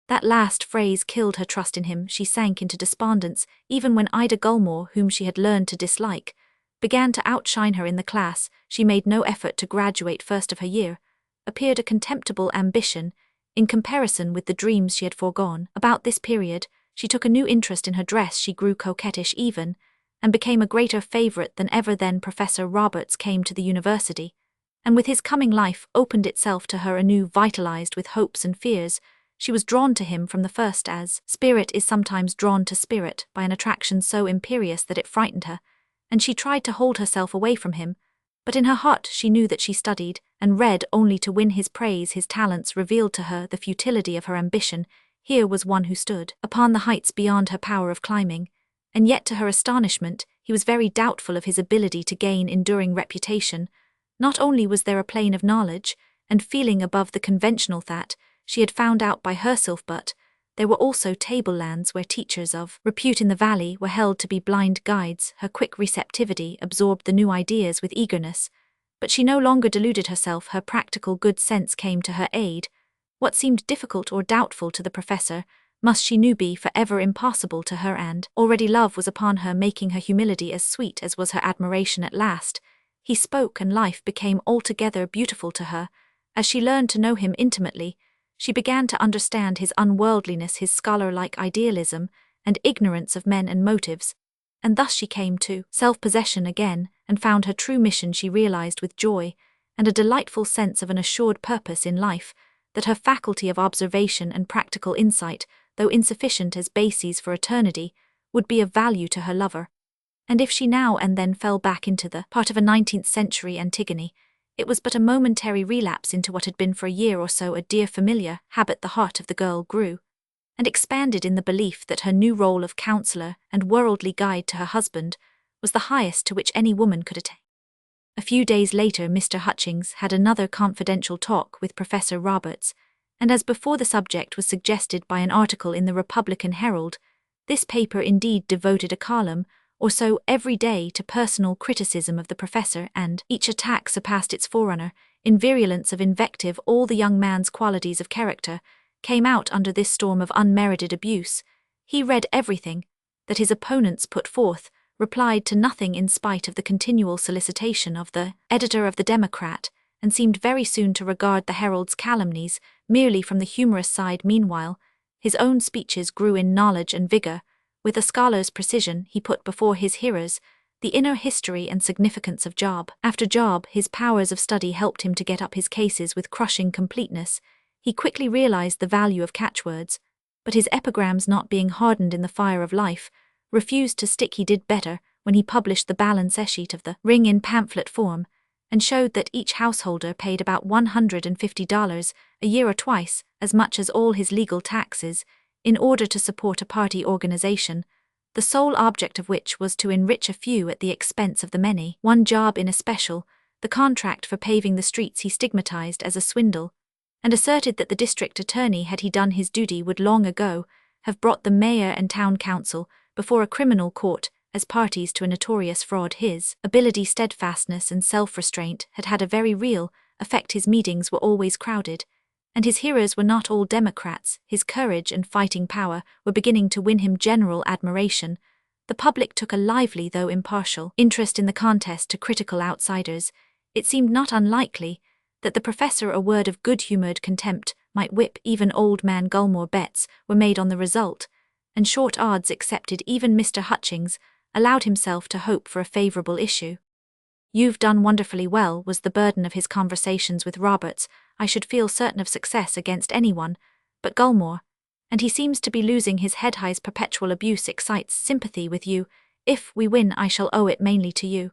That last phrase killed her trust in him. She sank into despondence, even when Ida Gulmore, whom she had learned to dislike, began to outshine her in the class. She made no effort to graduate first of her year, appeared a contemptible ambition in comparison with the dreams she had foregone. About this period, she took a new interest in her dress. She grew coquettish even, and became a greater favorite than ever. Then Professor Roberts came to the university, and with his coming life opened itself to her anew, vitalized with hopes and fears. She was drawn to him from the first, as spirit is sometimes drawn to spirit, by an attraction so imperious that it frightened her, and she tried to hold herself away from him, but in her heart she knew that she studied and read only to win his praise. His talents revealed to her the futility of her ambition. Here was one who stood upon the heights beyond her power of climbing, and yet to her astonishment he was very doubtful of his ability to gain enduring reputation. Not only was there a plane of knowledge and feeling above the conventional that she had found out by herself, but there were also tablelands where teachers of repute in the valley were held to be blind guides. Her quick receptivity absorbed the new ideas with eagerness, but she no longer deluded herself. Her practical good sense came to her aid. What seemed difficult or doubtful to the professor must, she knew, be forever impossible to her, and already love was upon her, making her humility as sweet as was her admiration. At last he spoke, and life became altogether beautiful to her. As she learned to know him intimately, she began to understand his unworldliness, his scholar-like idealism, and ignorance of men and motives, and thus she came to self-possession again, and found her true mission. She realized with joy, and a delightful sense of an assured purpose in life, that her faculty of observation and practical insight, though insufficient as bases for eternity, would be of value to her lover. And if she now and then fell back into the part of a 19th-century Antigone, it was but a momentary relapse into what had been for a year or so a dear familiar habit. The heart of the girl grew and expanded in the belief that her new role of counselor and worldly guide to her husband was the highest to which any woman could attain. A few days later Mr. Hutchings had another confidential talk with Professor Roberts, and as before, the subject was suggested by an article in the Republican Herald. This paper indeed devoted a column or so every day to personal criticism of the professor, and each attack surpassed its forerunner in virulence of invective. All the young man's qualities of character came out under this storm of unmerited abuse. He read everything that his opponents put forth, replied to nothing in spite of the continual solicitation of the editor of the Democrat, and seemed very soon to regard the Herald's calumnies merely from the humorous side. Meanwhile, his own speeches grew in knowledge and vigor. With a scholar's precision, he put before his hearers the inner history and significance of job after job. His powers of study helped him to get up his cases with crushing completeness. He quickly realized the value of catchwords, but his epigrams, not being hardened in the fire of life, refused to stick. He did better when he published the balance sheet of the Ring in pamphlet form, and showed that each householder paid about $150 a year, or twice as much as all his legal taxes, in order to support a party organization, the sole object of which was to enrich a few at the expense of the many. One job in especial, the contract for paving the streets, he stigmatized as a swindle, and asserted that the district attorney, had he done his duty, would long ago have brought the mayor and town council before a criminal court as parties to a notorious fraud. His ability, steadfastness, and self-restraint had had a very real effect. His meetings were always crowded, and his hearers were not all Democrats. His courage and fighting power were beginning to win him general admiration. The public took a lively, though impartial, interest in the contest. To critical outsiders, it seemed not unlikely that the professor, a word of good-humored contempt, might whip even old man Gulmore. Bets were made on the result, and short odds accepted. Even Mr. Hutchings allowed himself to hope for a favorable issue. "You've done wonderfully well," was the burden of his conversations with Roberts. "I should feel certain of success against anyone but Gulmore, and he seems to be losing his head. His perpetual abuse excites sympathy with you. If we win, I shall owe it mainly to you."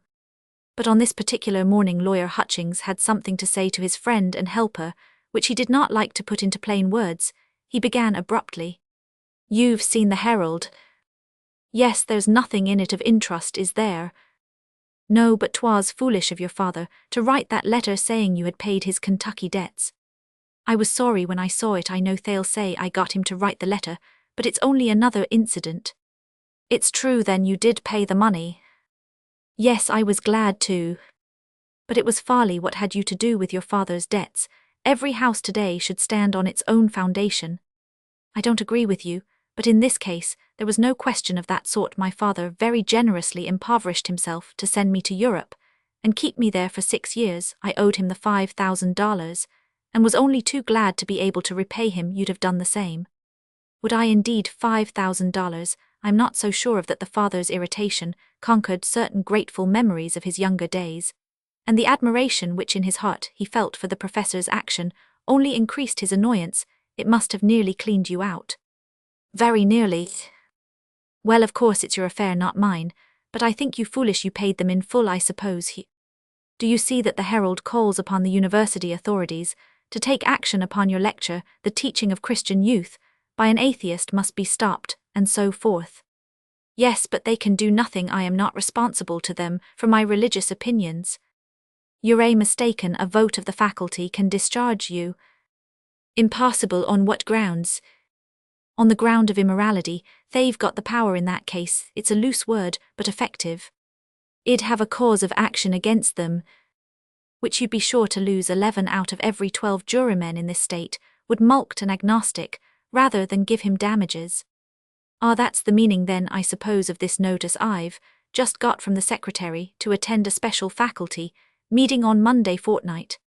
But on this particular morning, Lawyer Hutchings had something to say to his friend and helper, which he did not like to put into plain words. He began abruptly. "You've seen the Herald?" "Yes, there's nothing in it of interest, is there?" "No, but 'twas foolish of your father to write that letter saying you had paid his Kentucky debts. I was sorry when I saw it. I know they'll say I got him to write the letter, but it's only another incident." "It's true then, you did pay the money?" "Yes, I was glad to. But it was folly. What had you to do with your father's debts? Every house today should stand on its own foundation." "I don't agree with you, but in this case, there was no question of that sort. My father very generously impoverished himself to send me to Europe and keep me there for 6 years. I owed him the $5,000, and was only too glad to be able to repay him. You'd have done the same." "Would I indeed? $5,000? I'm not so sure of that." The father's irritation conquered certain grateful memories of his younger days, and the admiration which in his heart he felt for the professor's action only increased his annoyance. "It must have nearly cleaned you out." "Very nearly." "Well, of course it's your affair, not mine, but I think you foolish. You paid them in full, I suppose. Do you see that the Herald calls upon the university authorities to take action upon your lecture, 'The Teaching of Christian Youth by an Atheist Must be Stopped,' and so forth?" "Yes, but they can do nothing. I am not responsible to them for my religious opinions." "You're mistaken. A vote of the faculty can discharge you." "Impossible. On what grounds?" "On the ground of immorality. They've got the power in that case. It's a loose word, but effective. I'd have a cause of action against them, which you'd be sure to lose. 11 out of every 12 jurymen in this state would mulct an agnostic rather than give him damages." "Ah, that's the meaning then, I suppose, of this notice I've just got from the secretary to attend a special faculty meeting on Monday fortnight."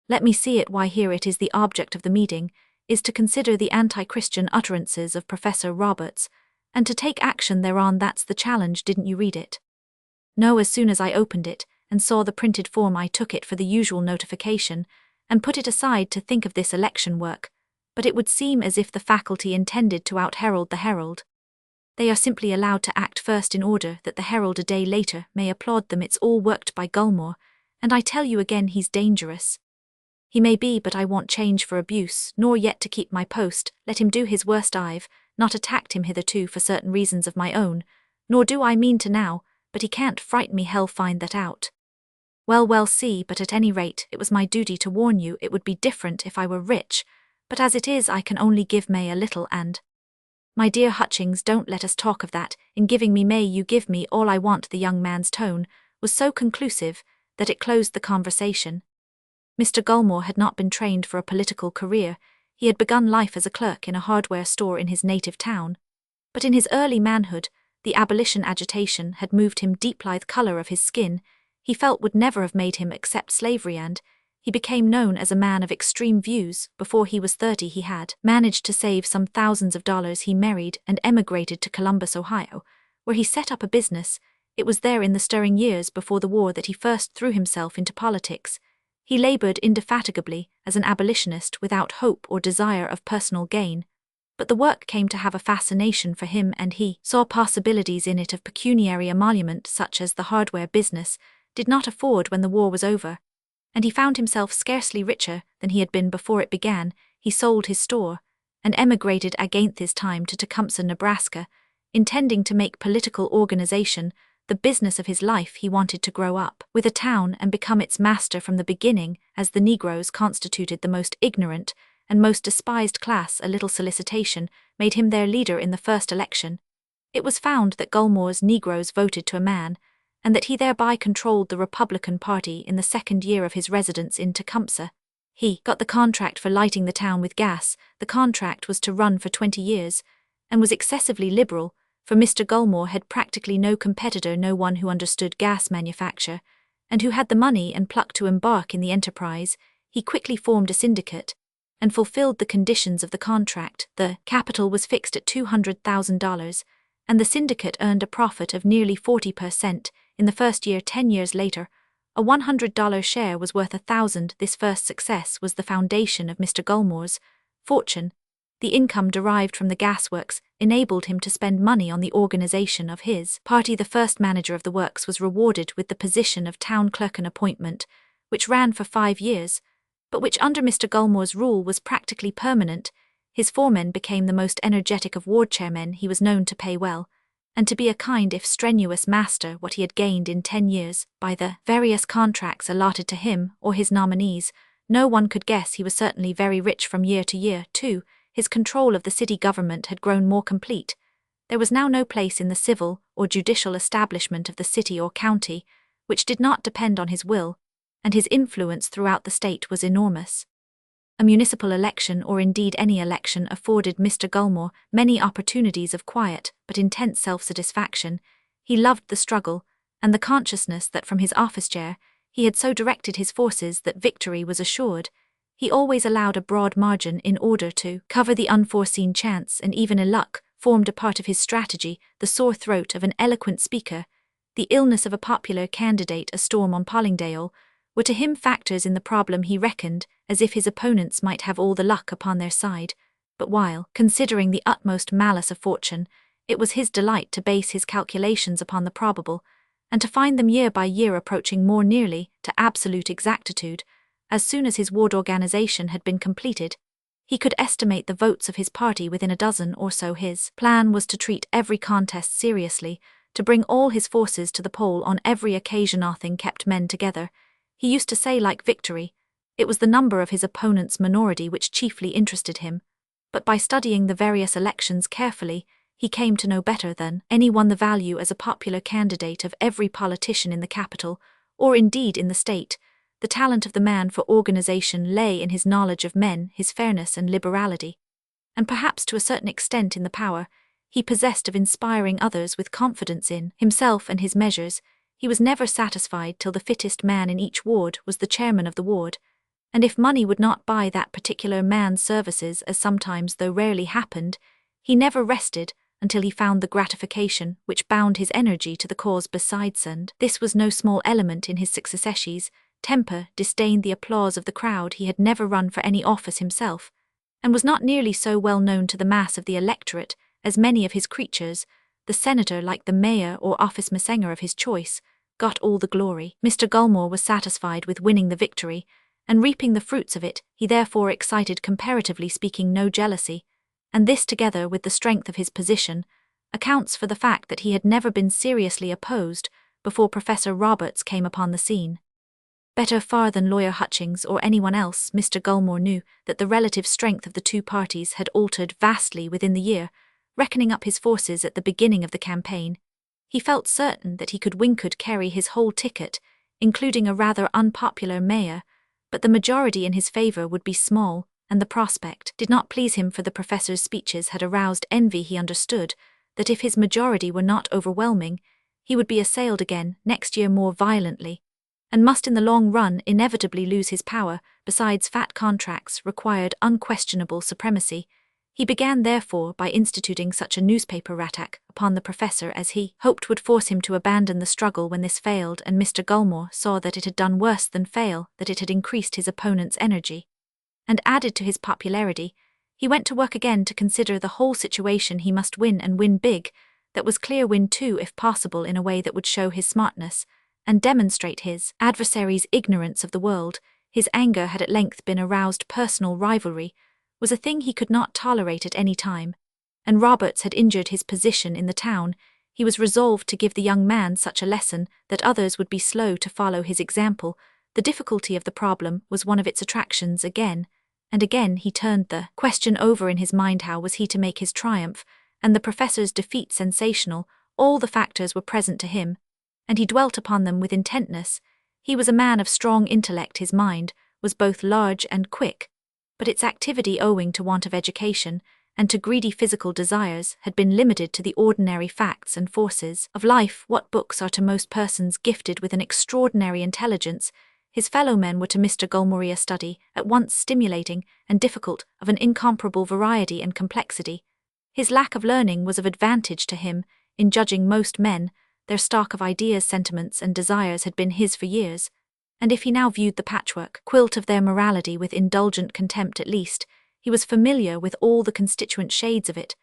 "Let me see it. Why, here it is. The object of the meeting is to consider the anti-Christian utterances of Professor Roberts, and to take action thereon. That's the challenge. Didn't you read it?" "No, as soon as I opened it and saw the printed form, I took it for the usual notification, and put it aside to think of this election work. But it would seem as if the faculty intended to out-herald the Herald. They are simply allowed to act first in order that the Herald a day later may applaud them. It's all worked by Gulmore, and I tell you again, he's dangerous. He may be, but I want change for abuse, nor yet to keep my post. Let him do his worst. I've not attacked him hitherto for certain reasons of my own, nor do I mean to now, but he can't frighten me. Hell find that out." Well, see, but at any rate, it was my duty to warn you. It would be different if I were rich, but as it is, I can only give May a little, and—" "My dear Hutchings, don't let us talk of that. In giving me May, you give me all I want." The young man's tone was so conclusive that it closed the conversation. Mr. Gulmore had not been trained for a political career. He had begun life as a clerk in a hardware store in his native town. But in his early manhood, the abolition agitation had moved him deep. The color of his skin, he felt, would never have made him accept slavery, and he became known as a man of extreme views. Before he was 30, he had managed to save some thousands of dollars. He married and emigrated to Columbus, Ohio, where he set up a business It was there in the stirring years before the war that he first threw himself into politics. He labored indefatigably as an abolitionist without hope or desire of personal gain, but the work came to have a fascination for him, and he saw possibilities in it of pecuniary emolument such as the hardware business did not afford when the war was over, and he found himself scarcely richer than he had been before it began. He sold his store and emigrated against his time to Tecumseh, Nebraska, intending to make political organization the business of his life. He wanted to grow up with a town and become its master from the beginning, as the Negroes constituted the most ignorant and most despised class. A little solicitation made him their leader in the first election. It was found that Gulmore's Negroes voted to a man, and that he thereby controlled the Republican Party in the second year of his residence in Tecumseh. He got the contract for lighting the town with gas. The contract was to run for 20 years, and was excessively liberal, for Mr. Gulmore had practically no competitor, no one who understood gas manufacture, and who had the money and pluck to embark in the enterprise. He quickly formed a syndicate, and fulfilled the conditions of the contract. The capital was fixed at $200,000, and the syndicate earned a profit of nearly 40% in the first year. 10 years later, a $100 share was worth $1,000. This first success was the foundation of Mr. Gulmore's fortune. The income derived from the gasworks enabled him to spend money on the organization of his party. The first manager of the works was rewarded with the position of town clerk, an appointment which ran for 5 years, but which under Mr. Gulmore's rule was practically permanent. His foreman became the most energetic of ward chairmen. He was known to pay well, and to be a kind if strenuous master. What he had gained in 10 years by the various contracts allotted to him or his nominees, no one could guess. He was certainly very rich from year to year, too. His control of the city government had grown more complete. There was now no place in the civil or judicial establishment of the city or county which did not depend on his will, and his influence throughout the state was enormous. A municipal election, or indeed any election, afforded Mr. Gulmore many opportunities of quiet but intense self-satisfaction. He loved the struggle, and the consciousness that from his office chair he had so directed his forces that victory was assured. He always allowed a broad margin in order to cover the unforeseen chance, and even ill luck formed a part of his strategy. The sore throat of an eloquent speaker, the illness of a popular candidate, a storm on Pollingdale, were to him factors in the problem. He reckoned as if his opponents might have all the luck upon their side, but while considering the utmost malice of fortune, it was his delight to base his calculations upon the probable, and to find them year by year approaching more nearly to absolute exactitude. As soon as his ward organization had been completed, he could estimate the votes of his party within a dozen or so. His plan was to treat every contest seriously, to bring all his forces to the poll on every occasion. Nothing kept men together. He used to say, like victory, it was the number of his opponent's minority which chiefly interested him, but by studying the various elections carefully, he came to know better than anyone the value as a popular candidate of every politician in the capital, or indeed in the state. The talent of the man for organization lay in his knowledge of men, his fairness and liberality, and perhaps to a certain extent in the power he possessed of inspiring others with confidence in himself and his measures. He was never satisfied till the fittest man in each ward was the chairman of the ward, and if money would not buy that particular man's services, as sometimes though rarely happened, he never rested until he found the gratification which bound his energy to the cause. Besides, and this was no small element in his successes, temper disdained the applause of the crowd. He had never run for any office himself, and was not nearly so well known to the mass of the electorate as many of his creatures. The senator, like the mayor or office messenger of his choice, got all the glory. Mr. Gulmore was satisfied with winning the victory, and reaping the fruits of it. He therefore excited, comparatively speaking, no jealousy, and this, together with the strength of his position, accounts for the fact that he had never been seriously opposed before Professor Roberts came upon the scene. Better far than Lawyer Hutchings or anyone else, Mr. Gulmore knew that the relative strength of the two parties had altered vastly within the year. Reckoning up his forces at the beginning of the campaign, he felt certain that he could carry his whole ticket, including a rather unpopular mayor, but the majority in his favor would be small, and the prospect did not please him, for the professor's speeches had aroused envy. He understood that if his majority were not overwhelming, he would be assailed again next year more violently, and must in the long run inevitably lose his power. Besides, fat contracts required unquestionable supremacy. He began therefore by instituting such a newspaper attack upon the professor as he hoped would force him to abandon the struggle. When this failed and Mr. Gulmore saw that it had done worse than fail, that it had increased his opponent's energy and added to his popularity, he went to work again to consider the whole situation. He must win and win big, that was clear, win too if possible in a way that would show his smartness and demonstrate his adversary's ignorance of the world. His anger had at length been aroused. Personal rivalry was a thing he could not tolerate at any time, and Roberts had injured his position in the town. He was resolved to give the young man such a lesson that others would be slow to follow his example. The difficulty of the problem was one of its attractions. Again and again he turned the question over in his mind. How was he to make his triumph and the professor's defeat sensational? All the factors were present to him, and he dwelt upon them with intentness. He was a man of strong intellect. His mind was both large and quick, but its activity, owing to want of education and to greedy physical desires, had been limited to the ordinary facts and forces of life. What books are to most persons gifted with an extraordinary intelligence, his fellow men were to Mr. Gulmore a study, at once stimulating and difficult, of an incomparable variety and complexity. His lack of learning was of advantage to him in judging most men. Their stock of ideas, sentiments, and desires had been his for years, and if he now viewed the patchwork quilt of their morality with indulgent contempt, at least he was familiar with all the constituent shades of it.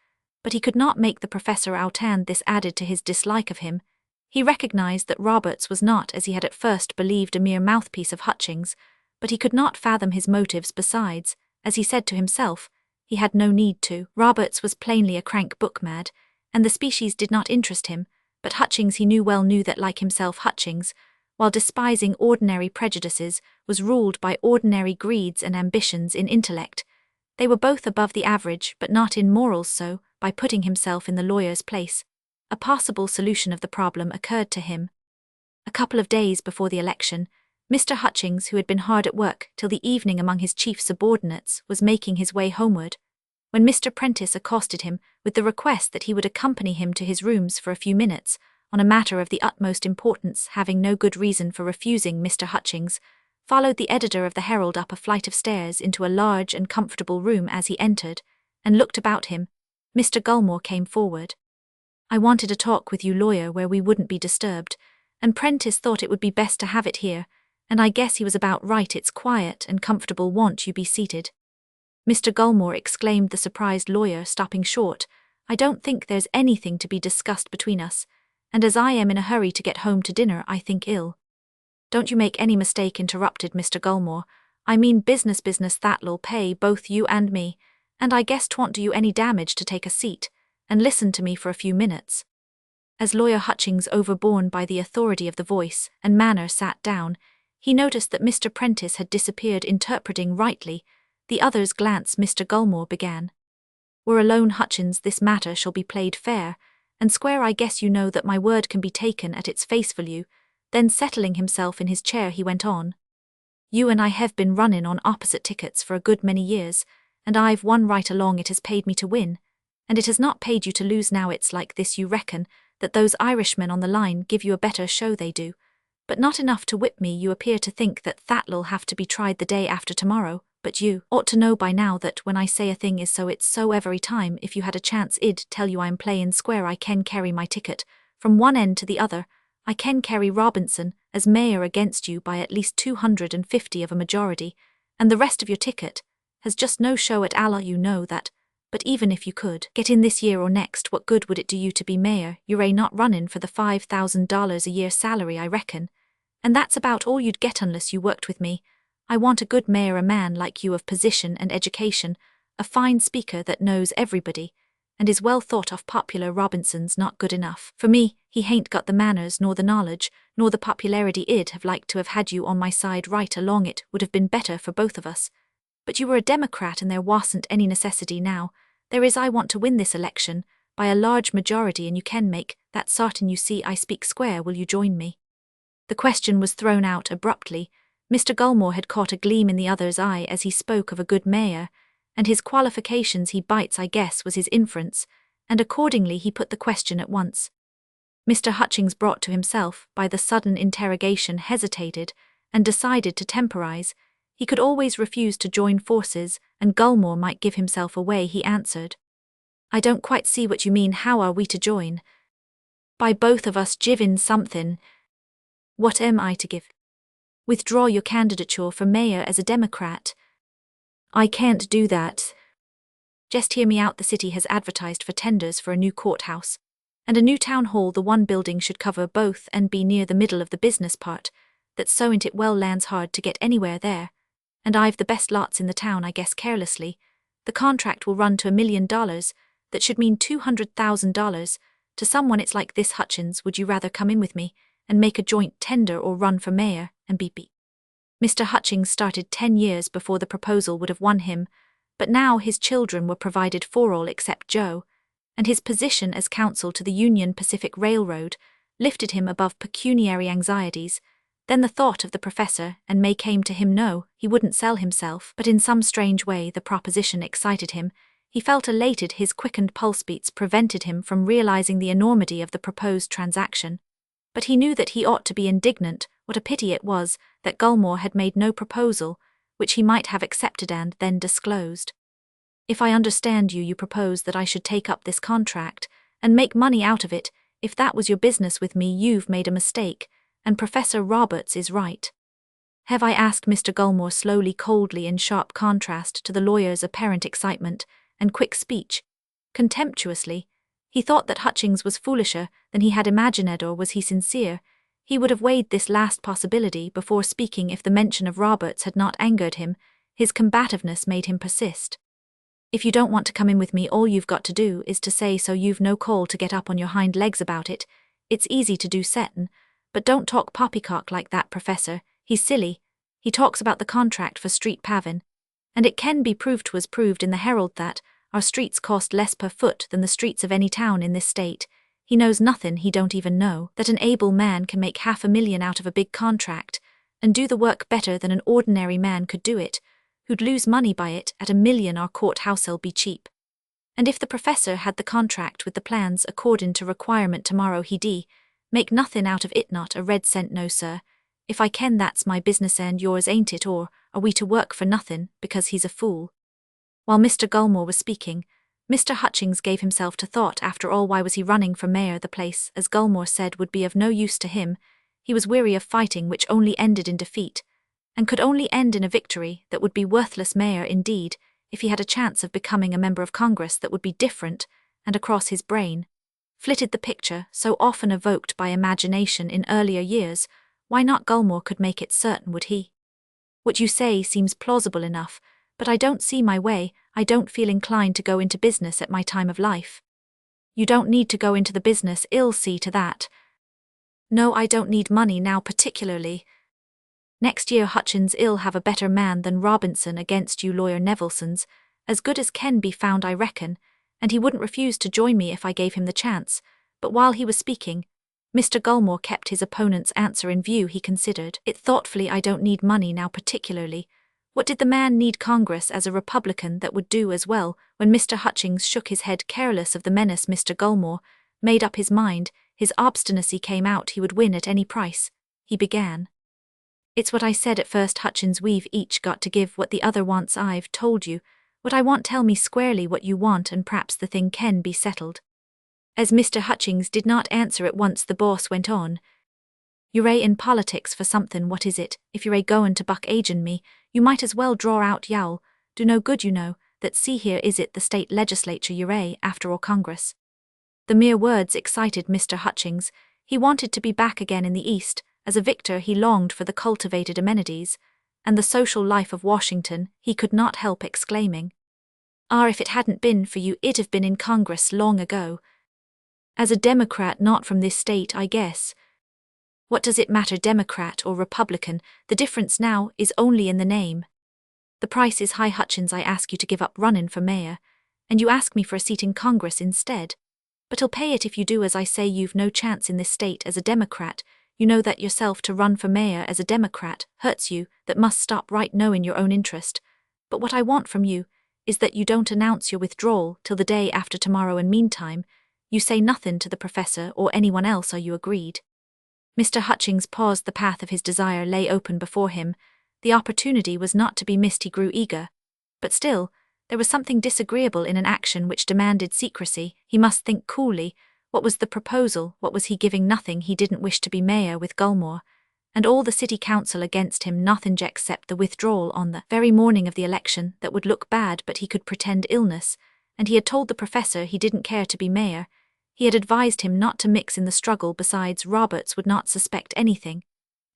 But he could not make the professor out, and this added to his dislike of him. He recognized that Roberts was not, as he had at first believed, a mere mouthpiece of Hutchings, but he could not fathom his motives. Besides, as he said to himself, he had no need to. Roberts was plainly a crank book-mad, and the species did not interest him, but Hutchings, he knew that, like himself, Hutchings, while despising ordinary prejudices, was ruled by ordinary greeds and ambitions. In intellect they were both above the average, but not in morals. So, by putting himself in the lawyer's place, a possible solution of the problem occurred to him. A couple of days before the election, Mr. Hutchings, who had been hard at work till the evening among his chief subordinates, was making his way homeward, when Mr. Prentice accosted him with the request that he would accompany him to his rooms for a few minutes, on a matter of the utmost importance. Having no good reason for refusing, Mr. Hutchings followed the editor of the Herald up a flight of stairs into a large and comfortable room. As he entered and looked about him, Mr. Gulmore came forward. "I wanted a talk with you, lawyer, where we wouldn't be disturbed, and Prentice thought it would be best to have it here, and I guess he was about right. It's quiet and comfortable. Won't you be seated?" "Mr. Gulmore," exclaimed the surprised lawyer, stopping short, "I don't think there's anything to be discussed between us, and as I am in a hurry to get home to dinner, I think ill." "Don't you make any mistake," interrupted Mr. Gulmore. "I mean business. That'll pay both you and me, and I guess 'twon't do you any damage to take a seat and listen to me for a few minutes." As Lawyer Hutchings, overborne by the authority of the voice and manner, sat down, he noticed that Mr. Prentice had disappeared. Interpreting rightly the other's glance, Mr. Gulmore began. "We're alone, Hutchins. This matter shall be played fair and square. I guess you know that my word can be taken at its face value." Then, settling himself in his chair, he went on. "You and I have been runnin' on opposite tickets for a good many years, and I've won right along. It has paid me to win, and it has not paid you to lose. Now it's like this: you reckon that those Irishmen on the line give you a better show. They do, but not enough to whip me. You appear to think that That'll have to be tried the day after tomorrow, but you ought to know by now that when I say a thing is so, it's so every time. If you had a chance, I'd tell you I'm playin' square. I can carry my ticket from one end to the other. I can carry Robinson as mayor against you by at least 250 of a majority, and the rest of your ticket has just no show at Allah. You know that. But even if you could get in this year or next, what good would it do you to be mayor? You're not runnin' for the $5,000 a year salary, I reckon, and that's about all you'd get unless you worked with me. I want a good mayor, a man like you, of position and education, a fine speaker that knows everybody and is well thought of. Popular Robinson's not good enough for me. He hain't got the manners nor the knowledge nor the popularity. I'd have liked to have had you on my side right along. It would have been better for both of us. But you were a Democrat and there wasn't any necessity. Now there is. I want to win this election by a large majority, and you can make that sartin. You see, I speak square. Will you join me?" The question was thrown out abruptly. Mr. Gulmore had caught a gleam in the other's eye as he spoke of a good mayor, and his qualifications, he bites, I guess, was his inference, and accordingly he put the question at once. Mr. Hutchings, brought to himself by the sudden interrogation, hesitated and decided to temporize. He could always refuse to join forces and Gulmore might give himself away, he answered. I don't quite see what you mean. How are we to join? By both of us givin' something. What am I to give? Withdraw your candidature for mayor as a Democrat. I can't do that. Just hear me out. The city has advertised for tenders for a new courthouse and a new town hall. The one building should cover both and be near the middle of the business part. That's so it well lands hard to get anywhere there. And I've the best lots in the town, I guess carelessly. The contract will run to $1 million. That should mean $200,000. To someone it's like this. Hutchins, would you rather come in with me and make a joint tender or run for mayor and be beat? Mr. Hutchins started 10 years before the proposal would have won him, but now his children were provided for, all except Joe, and his position as counsel to the Union Pacific Railroad lifted him above pecuniary anxieties. Then the thought of the professor and May came to him. No, he wouldn't sell himself, but in some strange way the proposition excited him. He felt elated. His quickened pulse beats prevented him from realizing the enormity of the proposed transaction. But he knew that he ought to be indignant. What a pity it was that Gulmore had made no proposal, which he might have accepted and then disclosed. If I understand you, you propose that I should take up this contract and make money out of it. If that was your business with me, you've made a mistake, and Professor Roberts is right. Have I? Asked Mr. Gulmore slowly, coldly, in sharp contrast to the lawyer's apparent excitement and quick speech. Contemptuously, he thought that Hutchins was foolisher than he had imagined. Or was he sincere? He would have weighed this last possibility before speaking if the mention of Roberts had not angered him. His combativeness made him persist. If you don't want to come in with me, all you've got to do is to say so. You've no call to get up on your hind legs about it. It's easy to do settin', but don't talk poppycock like that, Professor. He's silly. He talks about the contract for street pavin', and it can be proved. 'Twas proved in the Herald that our streets cost less per foot than the streets of any town in this state. He knows nothing. He don't even know that an able man can make $500,000 out of a big contract and do the work better than an ordinary man could do it, who'd lose money by it. At $1 million our courthouse'll be cheap. And if the professor had the contract with the plans according to requirement tomorrow, he'd make nothing out of it, not a red cent. No, sir. If I can, that's my business and yours, ain't it? Or are we to work for nothing because he's a fool? While Mr. Gulmore was speaking, Mr. Hutchins gave himself to thought. After all, why was he running for mayor? The place, as Gulmore said, would be of no use to him. He was weary of fighting which only ended in defeat, and could only end in a victory that would be worthless. Mayor, indeed, if he had a chance of becoming a member of Congress, that would be different. And across his brain flitted the picture so often evoked by imagination in earlier years. Why not? Gulmore could make it certain, would he? What you say seems plausible enough, but I don't see my way. I don't feel inclined to go into business at my time of life. You don't need to go into the business, I'll see to that. No, I don't need money now particularly. Next year Hutchins, I'll have a better man than Robinson against you. Lawyer Nevelson's as good as can be found, I reckon, and he wouldn't refuse to join me if I gave him the chance. But while he was speaking, Mr. Gulmore kept his opponent's answer in view. He considered it thoughtfully. I don't need money now particularly. What did the man need? Congress as a Republican that would do as well. When Mr. Hutchins shook his head, careless of the menace, Mr. Gulmore made up his mind. His obstinacy came out. He would win at any price. He began. It's what I said at first, Hutchins. We've each got to give what the other wants. I've told you what I want. Tell me squarely what you want, and perhaps the thing can be settled. As Mr. Hutchins did not answer at once, the boss went on. You're in politics for something. What is it? If you're goin' to buck agin me, you might as well draw out yowl. Do no good, you know. That see here, is it the state legislature you're after, or Congress? The mere words excited Mr. Hutchins. He wanted to be back again in the East. As a victor, he longed for the cultivated amenities and the social life of Washington. He could not help exclaiming, if it hadn't been for you, it'd have been in Congress long ago. As a Democrat, not from this state, I guess. What does it matter, Democrat or Republican? The difference now is only in the name. The price is high, Hutchins. I ask you to give up running for mayor, and you ask me for a seat in Congress instead. But I'll pay it if you do as I say. You've no chance in this state as a Democrat. You know that yourself. To run for mayor as a Democrat hurts you. That must stop right now in your own interest. But what I want from you is that you don't announce your withdrawal till the day after tomorrow, and meantime, you say nothing to the professor or anyone else. Are you agreed? Mr. Hutchins paused. The path of his desire lay open before him. The opportunity was not to be missed. He grew eager. but still, there was something disagreeable in an action which demanded secrecy. He must think coolly. What was the proposal? What was he giving? Nothing. He didn't wish to be mayor with Gulmore, and all the city council against him. Nothing except the withdrawal on the very morning of the election that would look bad, but he could pretend illness, and he had told the professor he didn't care to be mayor. He had advised him not to mix in the struggle. Besides, Roberts would not suspect anything,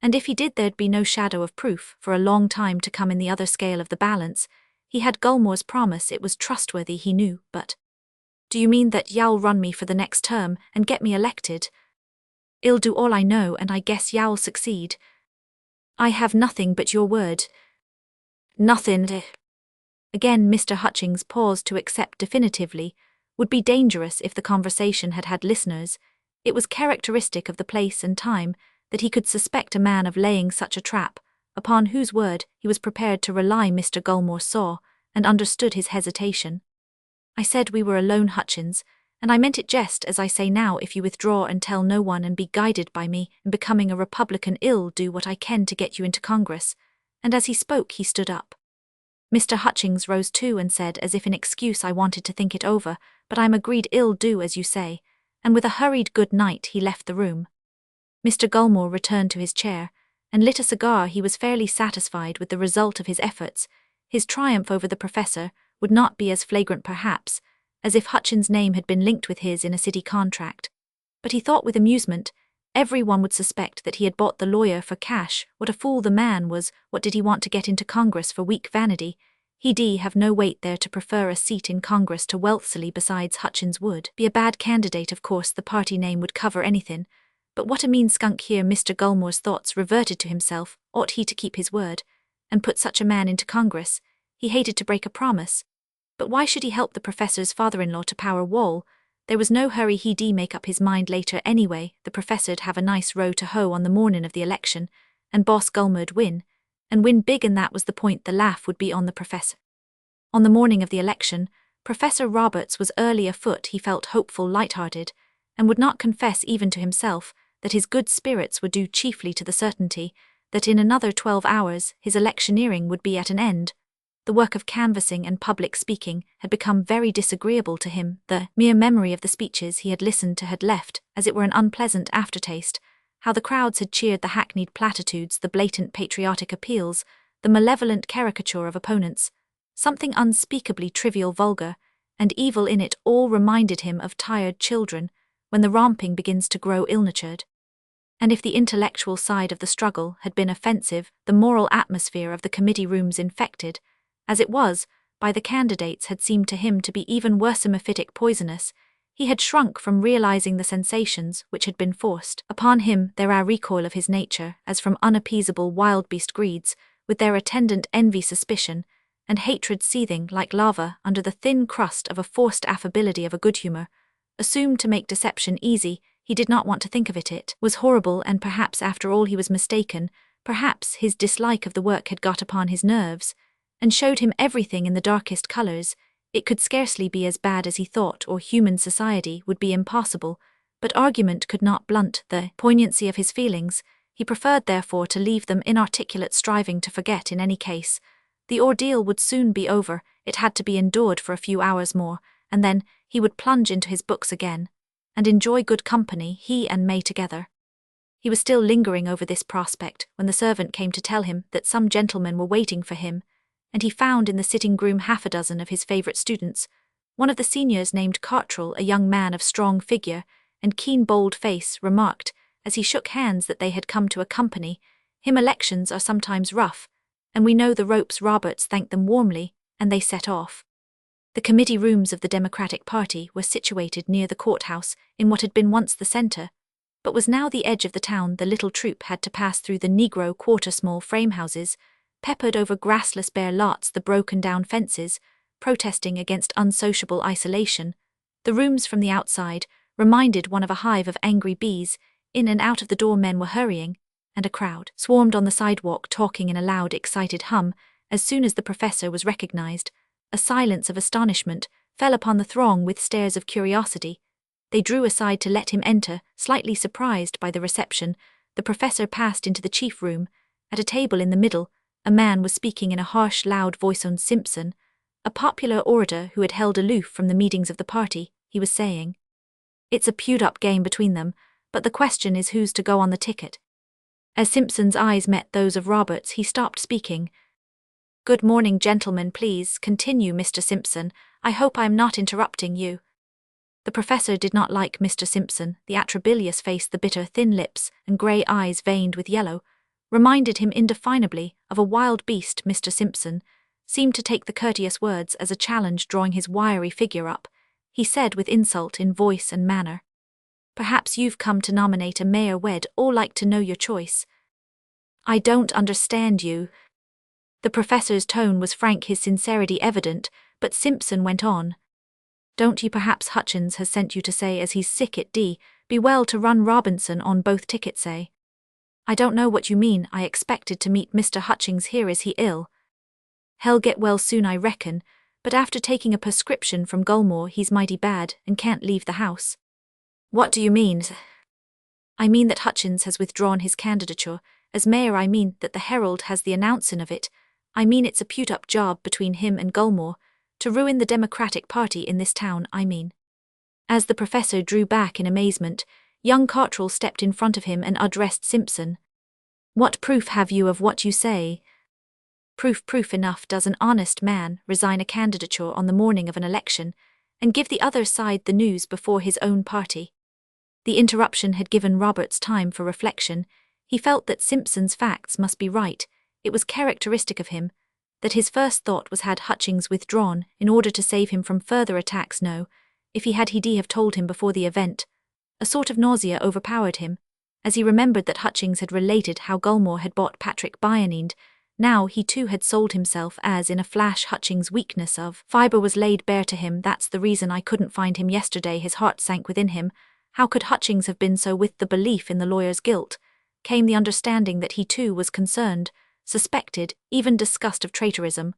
and if he did, there'd be no shadow of proof for a long time to come in the other scale of the balance. He had Gulmore's promise. It was trustworthy, he knew. But do you mean that y'all run me for the next term and get me elected? I'll do all I know, and I guess y'all succeed. I have nothing but your word. Nothing. Again Mr. Hutchings paused to accept definitively. Would be dangerous if the conversation had had listeners. It was characteristic of the place and time that he could suspect a man of laying such a trap, upon whose word he was prepared to rely. Mr. Gulmore saw and understood his hesitation. I said we were alone, Hutchins, and I meant it just as I say now. If you withdraw and tell no one and be guided by me in becoming a Republican, I'll do what I can to get you into Congress. And as he spoke he stood up. Mr. Hutchings rose too and said, as if in excuse, I wanted to think it over, but I'm agreed. I'll do as you say. And with a hurried good night he left the room. Mr. Gulmore returned to his chair and lit a cigar. He was fairly satisfied with the result of his efforts. His triumph over the professor would not be as flagrant perhaps as if Hutchins' name had been linked with his in a city contract. But he thought with amusement, everyone would suspect that he had bought the lawyer for cash. What a fool the man was. What did he want to get into Congress for? Weak vanity. He'd have no weight there to prefer a seat in Congress to Wellesley. Besides, Hutchins would be a bad candidate. Of course the party name would cover anything. But what a mean skunk. Here Mr. Gulmore's thoughts reverted to himself. Ought he to keep his word and put such a man into Congress? He hated to break a promise. But why should he help the professor's father-in-law to power wall? There was no hurry. He'd make up his mind later anyway. The professor'd have a nice row to hoe on the morning of the election, and Boss Gulmore'd win, and win big, and that was the point. The laugh would be on the professor. On the morning of the election, Professor Roberts was early afoot. He felt hopeful, light-hearted, and would not confess even to himself that his good spirits were due chiefly to the certainty that in another 12 hours his electioneering would be at an end. The work of canvassing and public speaking had become very disagreeable to him. The mere memory of the speeches he had listened to had left, as it were, an unpleasant aftertaste. How the crowds had cheered the hackneyed platitudes, the blatant patriotic appeals, the malevolent caricature of opponents. Something unspeakably trivial, vulgar, and evil in it all reminded him of tired children when the romping begins to grow ill-natured. And if the intellectual side of the struggle had been offensive, the moral atmosphere of the committee rooms infected, as it was, by the candidates had seemed to him to be even worse, mephitic, poisonous. He had shrunk from realizing the sensations which had been forced upon him, their recoil of his nature, as from unappeasable wild beast greeds, with their attendant envy, suspicion, and hatred seething like lava under the thin crust of a forced affability of a good humor, assumed to make deception easy. He did not want to think of it. It was horrible, and perhaps after all he was mistaken. Perhaps his dislike of the work had got upon his nerves, and showed him everything in the darkest colors. It could scarcely be as bad as he thought, or human society would be impossible, but argument could not blunt the poignancy of his feelings. He preferred therefore to leave them inarticulate, striving to forget in any case. The ordeal would soon be over. It had to be endured for a few hours more, and then he would plunge into his books again, and enjoy good company, he and May together. He was still lingering over this prospect when the servant came to tell him that some gentlemen were waiting for him, and he found in the sitting room half a dozen of his favourite students. One of the seniors, named Cartrell, a young man of strong figure and keen bold face, remarked, as he shook hands, that they had come to accompany him. Elections are sometimes rough, and we know the ropes. Roberts thanked them warmly, and they set off. The committee rooms of the Democratic Party were situated near the courthouse, in what had been once the centre, but was now the edge of the town. The little troop had to pass through the Negro quarter, small frame houses, peppered over grassless bare lots, the broken-down fences, protesting against unsociable isolation. The rooms from the outside reminded one of a hive of angry bees. In and out of the door men were hurrying, and a crowd swarmed on the sidewalk, talking in a loud, excited hum. As soon as the professor was recognized, a silence of astonishment fell upon the throng with stares of curiosity. They drew aside to let him enter. Slightly surprised by the reception, the professor passed into the chief room. At a table in the middle, a man was speaking in a harsh, loud voice. On Simpson, A popular orator who had held aloof from the meetings of the party, he was saying. It's a pewed-up game between them, but the question is who's to go on the ticket. As Simpson's eyes met those of Roberts, he stopped speaking. Good morning, gentlemen. Please continue, Mr. Simpson. I hope I am not interrupting you. The professor did not like Mr. Simpson. The atrabilious face, the bitter, thin lips, and grey eyes veined with yellow, reminded him indefinably of a wild beast. Mr. Simpson seemed to take the courteous words as a challenge. Drawing his wiry figure up, he said with insult in voice and manner, Perhaps you've come to nominate a mayor. We'd all like to know your choice. I don't understand you. The professor's tone was frank, his sincerity evident, but Simpson went on. Don't you perhaps Hutchins has sent you to say as he's sick it be well to run Robinson on both tickets, eh? I don't know what you mean. I expected to meet Mr. Hutchins here. Is he ill? He'll get well soon, I reckon, but after taking a prescription from Gulmore he's mighty bad and can't leave the house. What do you mean? I mean that Hutchins has withdrawn his candidature as mayor. I mean that the Herald has the announcing of it. I mean it's a pewed-up job between him and Gulmore to ruin the Democratic Party in this town, I mean. As the professor drew back in amazement, young Cottrell stepped in front of him and addressed Simpson. What proof have you of what you say? Proof enough. Does an honest man resign a candidature on the morning of an election and give the other side the news before his own party? The interruption had given Roberts time for reflection. He felt that Simpson's facts must be right. It was characteristic of him that his first thought was, had Hutchins withdrawn in order to save him from further attacks? No. If he had, he'd have told him before the event. A sort of nausea overpowered him as he remembered that Hutchins had related how Gulmore had bought Patrick Byrne. Now he too had sold himself. As in a flash Hutchins' weakness of fibre was laid bare to him. That's the reason I couldn't find him yesterday. His heart sank within him. How could Hutchins have been so? With the belief in the lawyer's guilt came the understanding that he too was concerned, suspected, even disgust of traitorism.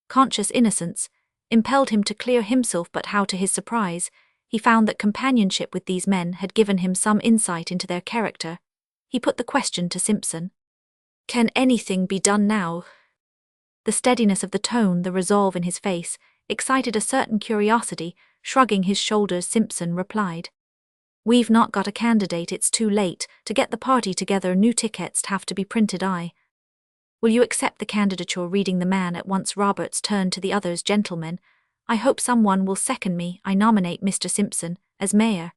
Conscious innocence impelled him to clear himself, but how? To his surprise, he found that companionship with these men had given him some insight into their character. He put the question to Simpson. Can anything be done now? The steadiness of the tone, the resolve in his face, excited a certain curiosity. Shrugging his shoulders, Simpson replied, We've not got a candidate. It's too late to get the party together. New tickets have to be printed. Will you accept the candidature? Reading the man at once, Roberts turned to the others. Gentlemen, I hope someone will second me. I nominate Mr. Simpson as mayor,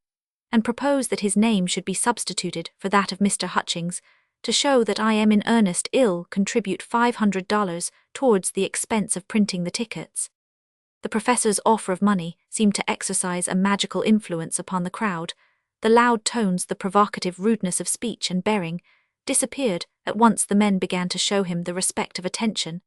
and propose that his name should be substituted for that of Mr. Hutchins, to show that I am in earnest. Contribute $500 towards the expense of printing the tickets. The professor's offer of money seemed to exercise a magical influence upon the crowd. The loud tones, the provocative rudeness of speech and bearing, disappeared. At once the men began to show him the respect of attention,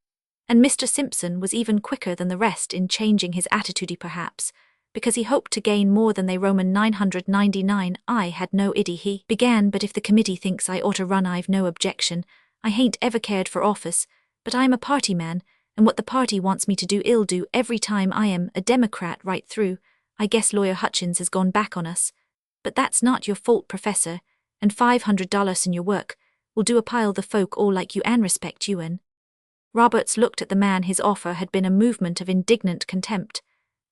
and Mr. Simpson was even quicker than the rest in changing his attitude, perhaps because he hoped to gain more than they. Roman 999. I had no idea, he began, but if the committee thinks I ought to run, I've no objection. I hain't ever cared for office, but I'm a party man, and what the party wants me to do, I'll do every time. I am a Democrat right through. I guess Lawyer Hutchins has gone back on us. But that's not your fault, Professor, and $500 in your work will do a pile. The folk all like you and respect you. And Roberts looked at the man. His offer had been a movement of indignant contempt,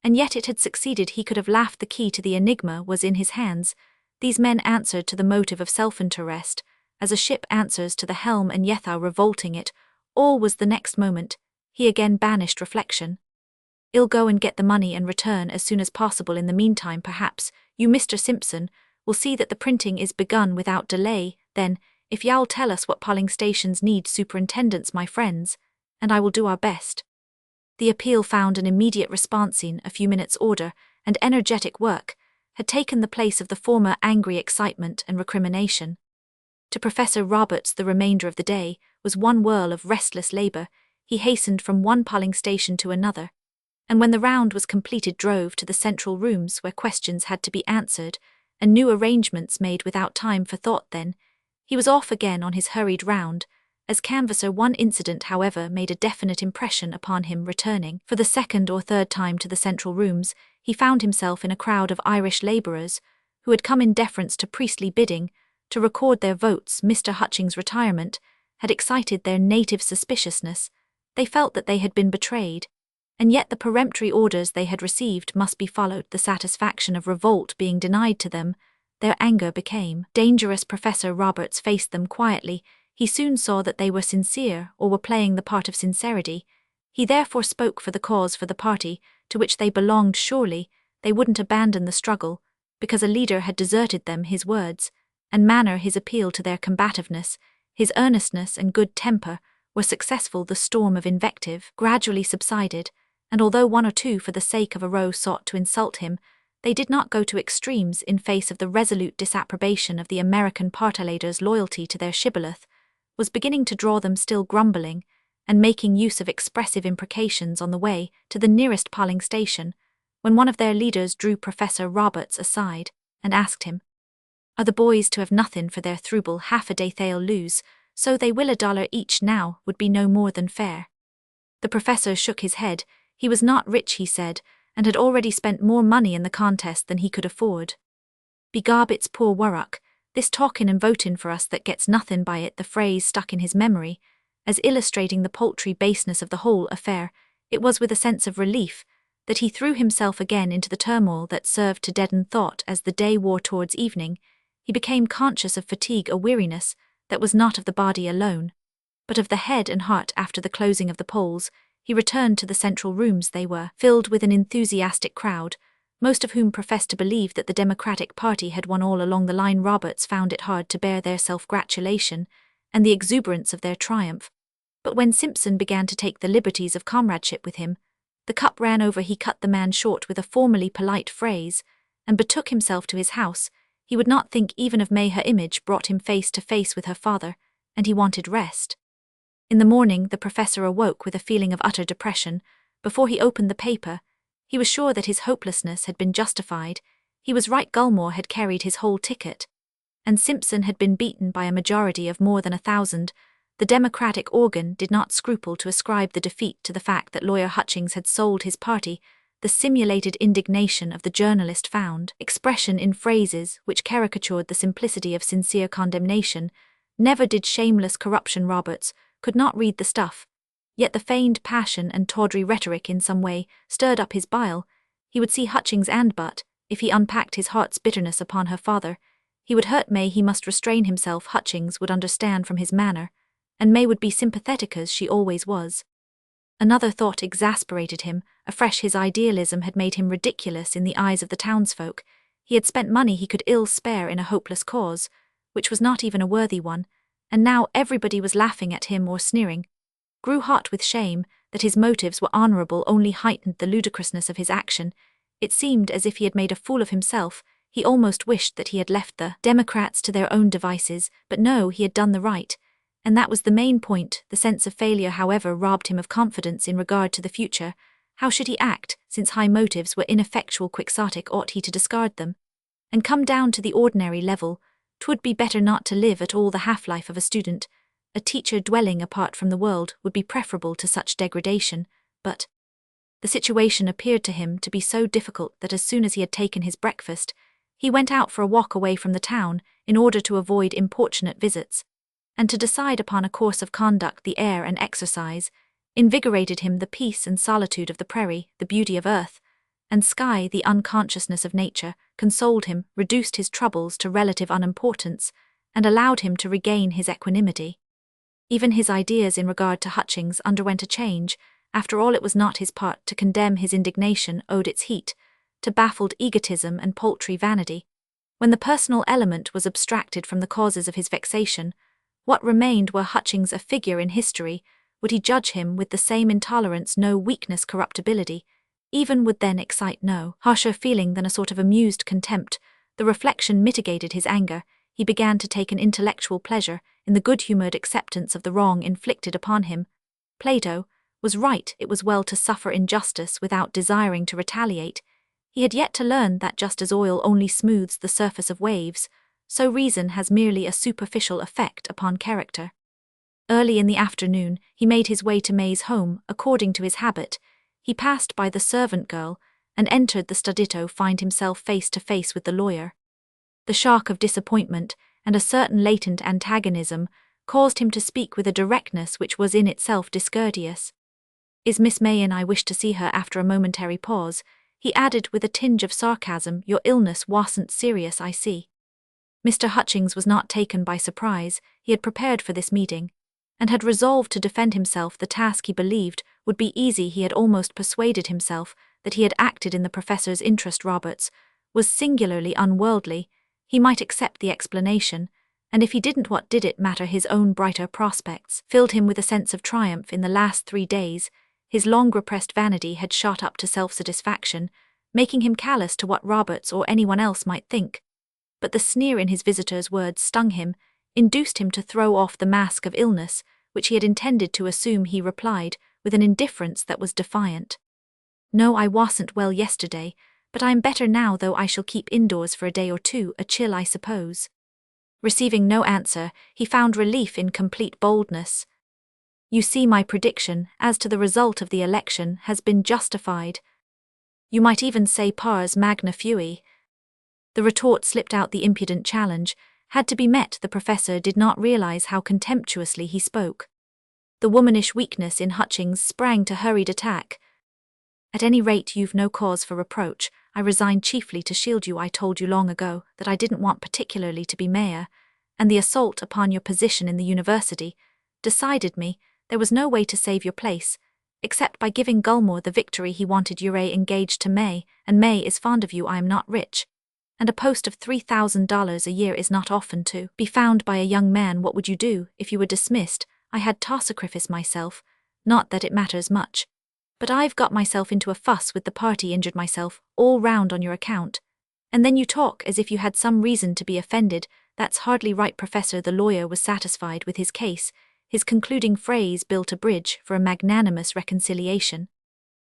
and yet it had succeeded. He could have laughed. The key to the enigma was in his hands. These men answered to the motive of self-interest, as a ship answers to the helm, and Yethau revolting it all was the next moment. He again banished reflection. I'll go and get the money and return as soon as possible. In the meantime, perhaps you, Mr. Simpson, will see that the printing is begun without delay. Then, if y'all tell us what polling stations need superintendents, my friends, and I will do our best. The appeal found an immediate response. In a few minutes, order and energetic work had taken the place of the former angry excitement and recrimination. To Professor Roberts the remainder of the day was one whirl of restless labor. He hastened from one polling station to another, and when the round was completed drove to the central rooms where questions had to be answered and new arrangements made without time for thought. Then he was off again on his hurried round. As canvasser, one incident, however, made a definite impression upon him. Returning for the second or third time to the central rooms, he found himself in a crowd of Irish labourers who had come in deference to priestly bidding to record their votes. Mr. Hutchins' retirement had excited their native suspiciousness. They felt that they had been betrayed. and yet the peremptory orders they had received must be followed, the satisfaction of revolt being denied to them. Their anger became dangerous. Professor Roberts faced them quietly. He soon saw that they were sincere, or were playing the part of sincerity. He therefore spoke for the cause, for the party to which they belonged. Surely they wouldn't abandon the struggle because a leader had deserted them. His words and manner, his appeal to their combativeness, his earnestness and good temper were successful. The storm of invective gradually subsided, and although one or two for the sake of a row sought to insult him, they did not go to extremes in face of the resolute disapprobation of the American party leaders. Loyalty to their shibboleth was beginning to draw them, still grumbling and making use of expressive imprecations on the way to the nearest polling station, when one of their leaders drew Professor Roberts aside and asked him, "Are the boys to have nothing for their throuble? Half a day they'll lose, so they will $1 each now would be no more than fair." The professor shook his head. He was not rich, he said, and had already spent more money in the contest than he could afford. "Begob, it's poor worruck, this talkin' and votin' for us that gets nothing by it." The phrase stuck in his memory, as illustrating the paltry baseness of the whole affair. It was with a sense of relief that he threw himself again into the turmoil that served to deaden thought. As the day wore towards evening, he became conscious of fatigue, a weariness that was not of the body alone, but of the head and heart. After the closing of the polls, he returned to the central rooms. They were filled with an enthusiastic crowd, most of whom professed to believe that the Democratic Party had won all along the line. Roberts found it hard to bear their self-gratulation and the exuberance of their triumph, but when Simpson began to take the liberties of comradeship with him, the cup ran over. He cut the man short with a formally polite phrase and betook himself to his house. He would not think even of May. Her image brought him face to face with her father, and he wanted rest. In the morning, the professor awoke with a feeling of utter depression. Before he opened the paper, he was sure that his hopelessness had been justified. He was right. Gulmore had carried his whole ticket, and Simpson had been beaten by a majority of more than 1,000. The Democratic organ did not scruple to ascribe the defeat to the fact that lawyer Hutchings had sold his party. The simulated indignation of the journalist found expression in phrases which caricatured the simplicity of sincere condemnation. Never did shameless corruption. Roberts could not read the stuff, yet the feigned passion and tawdry rhetoric in some way stirred up his bile. He would see Hutchings, and but, if he unpacked his heart's bitterness upon her father, he would hurt May. He must restrain himself. Hutchings would understand from his manner, and May would be sympathetic as she always was. Another thought exasperated him afresh. His idealism had made him ridiculous in the eyes of the townsfolk. He had spent money he could ill spare in a hopeless cause, which was not even a worthy one, and now everybody was laughing at him or sneering. Grew hot with shame that his motives were honorable only heightened the ludicrousness of his action. It seemed as if he had made a fool of himself. He almost wished that he had left the Democrats to their own devices, but no, he had done the right, and that was the main point. The sense of failure, however, robbed him of confidence in regard to the future. How should he act, since high motives were ineffectual? Quixotic, ought he to discard them and come down to the ordinary level? 'Twould be better not to live at all the half-life of a student. A teacher dwelling apart from the world would be preferable to such degradation, but the situation appeared to him to be so difficult that as soon as he had taken his breakfast, he went out for a walk away from the town in order to avoid importunate visits, and to decide upon a course of conduct. The air and exercise invigorated him, the peace and solitude of the prairie, the beauty of earth and sky, the unconsciousness of nature, consoled him, reduced his troubles to relative unimportance, and allowed him to regain his equanimity. Even his ideas in regard to Hutchings underwent a change. After all, it was not his part to condemn. His indignation owed its heat to baffled egotism and paltry vanity. When the personal element was abstracted from the causes of his vexation, what remained? Were Hutchings a figure in history? Would he judge him with the same intolerance? No weakness, corruptibility, even would then excite no harsher feeling than a sort of amused contempt. The reflection mitigated his anger. He began to take an intellectual pleasure in the good-humored acceptance of the wrong inflicted upon him. Plato was right. It was well to suffer injustice without desiring to retaliate. He had yet to learn that just as oil only smooths the surface of waves, so reason has merely a superficial effect upon character. Early in the afternoon, he made his way to May's home. According to his habit, he passed by the servant girl and entered the studito. Find himself face to face with the lawyer. The shock of disappointment and a certain latent antagonism caused him to speak with a directness which was in itself discourteous. Is Miss May in? I wish to see her. After a momentary pause, he added with a tinge of sarcasm, your illness wasn't serious, I see. Mr. Hutchings was not taken by surprise. He had prepared for this meeting, and had resolved to defend himself. The task he believed would be easy. He had almost persuaded himself that he had acted in the professor's interest. Roberts was singularly unworldly. He might accept the explanation, and if he didn't, what did it matter? His own brighter prospects filled him with a sense of triumph. In the last 3 days, his long-repressed vanity had shot up to self-satisfaction, making him callous to what Roberts or anyone else might think. But the sneer in his visitor's words stung him, induced him to throw off the mask of illness, which he had intended to assume. He replied, with an indifference that was defiant. No, I wasn't well yesterday, but I am better now, though I shall keep indoors for a day or two. A chill, I suppose. Receiving no answer, he found relief in complete boldness. You see, my prediction as to the result of the election has been justified. You might even say pars magna fui. The retort slipped out. The impudent challenge had to be met. The professor did not realize how contemptuously he spoke. The womanish weakness in Hutchings sprang to hurried attack. At any rate, you've no cause for reproach. I resigned chiefly to shield you. I told you long ago that I didn't want particularly to be mayor, and the assault upon your position in the university decided me there was no way to save your place, except by giving Gulmore the victory he wanted. You're engaged to May, and May is fond of you. I am not rich, and a post of $3,000 a year is not often to be found by a young man. What would you do if you were dismissed? I had to sacrifice myself, not that it matters much. But I've got myself into a fuss with the party, injured myself all round on your account. And then you talk as if you had some reason to be offended. That's hardly right, Professor. The lawyer was satisfied with his case. His concluding phrase built a bridge for a magnanimous reconciliation.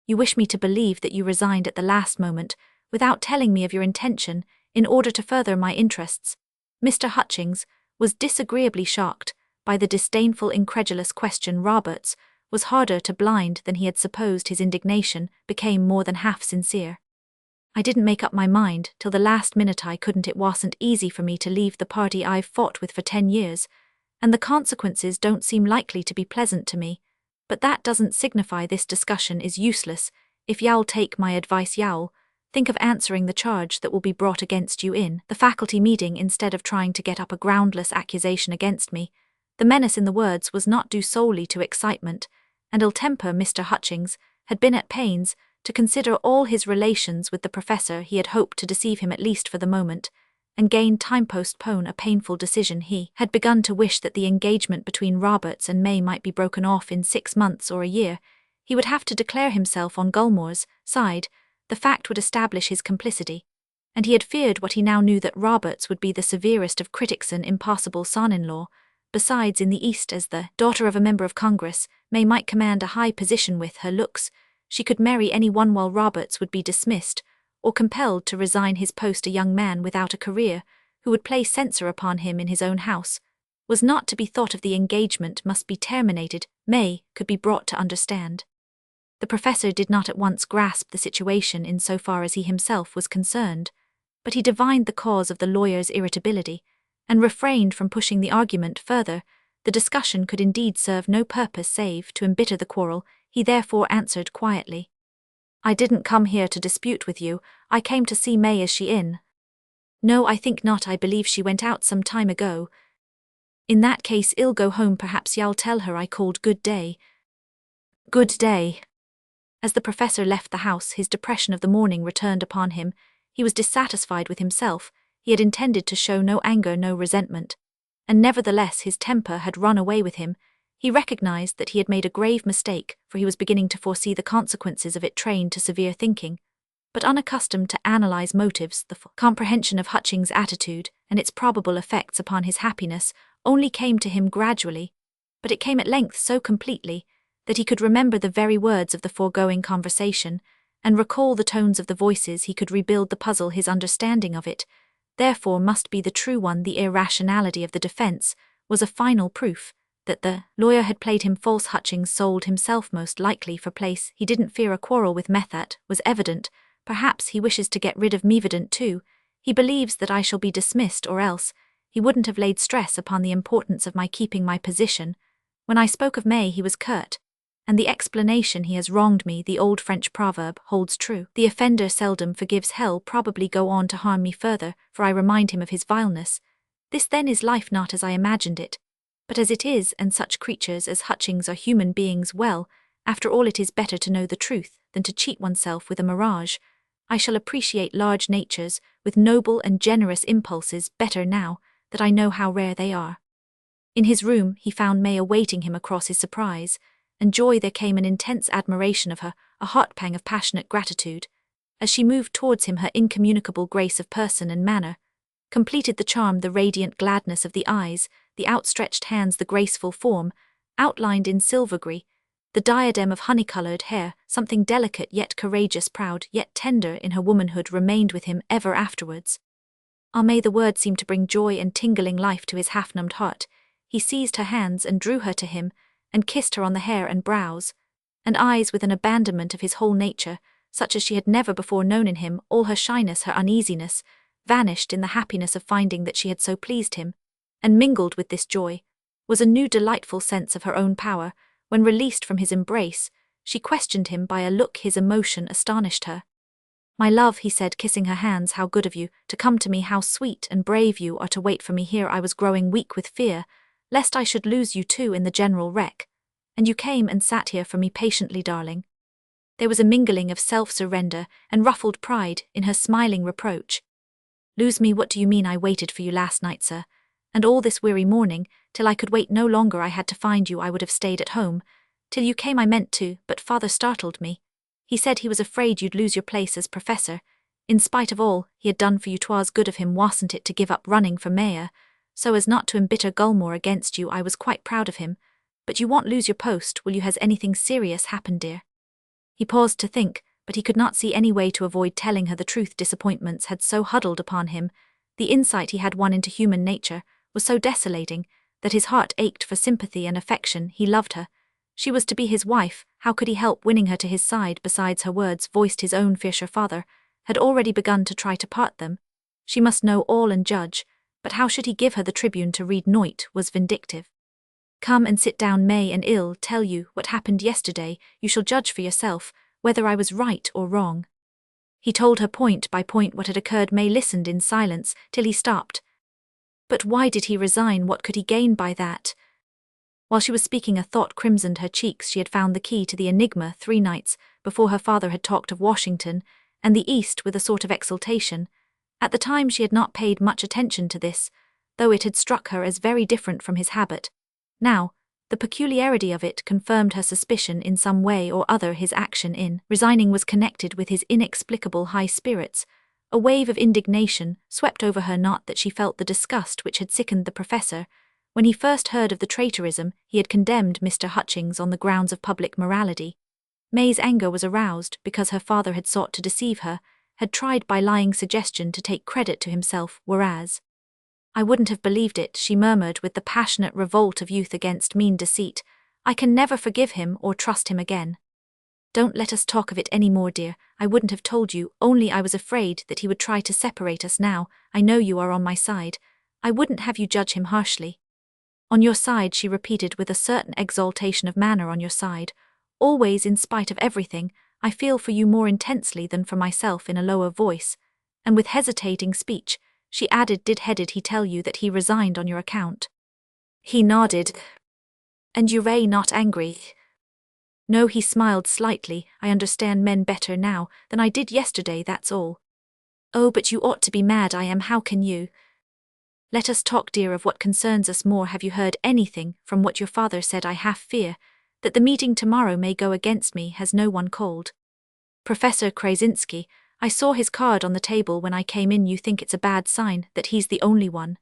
You wish me to believe that you resigned at the last moment, without telling me of your intention, in order to further my interests. Mr. Hutchings was disagreeably shocked by the disdainful, incredulous question. Roberts was harder to blind than he had supposed. His indignation became more than half sincere. I didn't make up my mind till the last minute. I couldn't. It wasn't easy for me to leave the party I've fought with for 10 years, and the consequences don't seem likely to be pleasant to me. But that doesn't signify. This discussion is useless. If you'll take my advice, you'll think of answering the charge that will be brought against you in the faculty meeting instead of trying to get up a groundless accusation against me. The menace in the words was not due solely to excitement and ill temper. Mr. Hutchings had been at pains to consider all his relations with the professor. He had hoped to deceive him, at least for the moment, and gain time. Postpone a painful decision. He had begun to wish that the engagement between Roberts and May might be broken off in 6 months or a year. He would have to declare himself on Gulmore's side. The fact would establish his complicity, and he had feared what he now knew, that Roberts would be the severest of critics, an impossible son-in-law. Besides, in the East, as the daughter of a member of Congress, May might command a high position. With her looks, she could marry anyone, while Roberts would be dismissed or compelled to resign his post. A young man without a career, who would place censor upon him in his own house, was not to be thought of. The engagement must be terminated. May could be brought to understand. The professor did not at once grasp the situation in so far as he himself was concerned, but he divined the cause of the lawyer's irritability, and refrained from pushing the argument further. The discussion could indeed serve no purpose save to embitter the quarrel. He therefore answered quietly, I didn't come here to dispute with you. I came to see May. Is she in? No, I think not. I believe she went out some time ago. In that case, I'll go home. Perhaps you'll tell her I called. Good day. Good day. As the professor left the house, his depression of the morning returned upon him. He was dissatisfied with himself. He had intended to show no anger, no resentment, and nevertheless his temper had run away with him. He recognized that he had made a grave mistake, for he was beginning to foresee the consequences of it. Trained to severe thinking, but unaccustomed to analyze motives, the full comprehension of Hutchings' attitude and its probable effects upon his happiness only came to him gradually, but it came at length so completely that he could remember the very words of the foregoing conversation, and recall the tones of the voices. He could rebuild the puzzle. His understanding of it, therefore, must be the true one. The irrationality of the defense was a final proof that the lawyer had played him false. Hutchings sold himself most likely for place. He didn't fear a quarrel with me. That was evident. Perhaps he wishes to get rid of me. Evident too. He believes that I shall be dismissed, or else he wouldn't have laid stress upon the importance of my keeping my position. When I spoke of May, he was curt. and the explanation he has wronged me, the old French proverb, holds true. The offender seldom forgives, hell probably go on to harm me further, for I remind him of his vileness. This then is life, not as I imagined it, but as it is, and such creatures as Hutchings are human beings. Well, after all, it is better to know the truth than to cheat oneself with a mirage. I shall appreciate large natures, with noble and generous impulses, better now that I know how rare they are. In his room, he found May awaiting him. Across his surprise and joy there came an intense admiration of her, a heart pang of passionate gratitude. As she moved towards him, her incommunicable grace of person and manner completed the charm, the radiant gladness of the eyes, the outstretched hands, the graceful form, outlined in silvergray, the diadem of honey-coloured hair, something delicate yet courageous, proud yet tender in her womanhood, remained with him ever afterwards. Ah, May, the word seemed to bring joy and tingling life to his half-numbed heart. He seized her hands and drew her to him, and kissed her on the hair and brows and eyes with an abandonment of his whole nature, such as she had never before known in him. All her shyness, her uneasiness, vanished in the happiness of finding that she had so pleased him, and mingled with this joy was a new delightful sense of her own power. When released from his embrace, she questioned him by a look. His emotion astonished her. "My love," he said, kissing her hands, "how good of you to come to me, how sweet and brave you are to wait for me here. I was growing weak with fear, lest I should lose you too in the general wreck, and you came and sat here for me patiently, darling." There was a mingling of self-surrender and ruffled pride in her smiling reproach. "Lose me? What do you mean? I waited for you last night, sir, and all this weary morning, till I could wait no longer. I had to find you. I would have stayed at home till you came. I meant to, but father startled me. He said he was afraid you'd lose your place as professor. In spite of all he had done for you, 'twas good of him, wasn't it, to give up running for mayor, so as not to embitter Gulmore against you. I was quite proud of him. But you won't lose your post, will you? Has anything serious happened, dear?" He paused to think, but he could not see any way to avoid telling her the truth. Disappointments had so huddled upon him, the insight he had won into human nature was so desolating, that his heart ached for sympathy and affection. He loved her. She was to be his wife. How could he help winning her to his side? Besides, her words voiced his own fear. Her father had already begun to try to part them. She must know all and judge, but how should he give her the tribune to read? Noit was vindictive. "Come and sit down, May, and I'll tell you what happened yesterday. You shall judge for yourself whether I was right or wrong." He told her point by point what had occurred. May listened in silence till he stopped. But why did he resign? What could he gain by that? While she was speaking, a thought crimsoned her cheeks. She had found the key to the enigma 3 nights before her father had talked of Washington and the East with a sort of exultation. At the time she had not paid much attention to this, though it had struck her as very different from his habit. Now, the peculiarity of it confirmed her suspicion. In some way or other his action in resigning was connected with his inexplicable high spirits. A wave of indignation swept over her. Not that she felt the disgust which had sickened the professor. When he first heard of the traitorism, he had condemned Mr. Hutchings on the grounds of public morality. May's anger was aroused because her father had sought to deceive her, had tried by lying suggestion to take credit to himself, whereas "I wouldn't have believed it," she murmured with the passionate revolt of youth against mean deceit. "I can never forgive him or trust him again." "Don't let us talk of it any more, dear. I wouldn't have told you, only I was afraid that he would try to separate us. Now I know you are on my side. I wouldn't have you judge him harshly." "On your side," she repeated with a certain exaltation of manner. "On your side. Always, in spite of everything, I feel for you more intensely than for myself." In a lower voice, and with hesitating speech, she added, Did he tell you that he resigned on your account?" He nodded. "And you are not angry?" "No," he smiled slightly. "I understand men better now than I did yesterday, that's all." "Oh, but you ought to be mad." "I am. How can you?" "Let us talk, dear, of what concerns us more. Have you heard anything from what your father said? I half fear that the meeting tomorrow may go against me. Has no one called?" "Professor Krasinski. I saw his card on the table when I came in." "You think it's a bad sign that he's the only one?"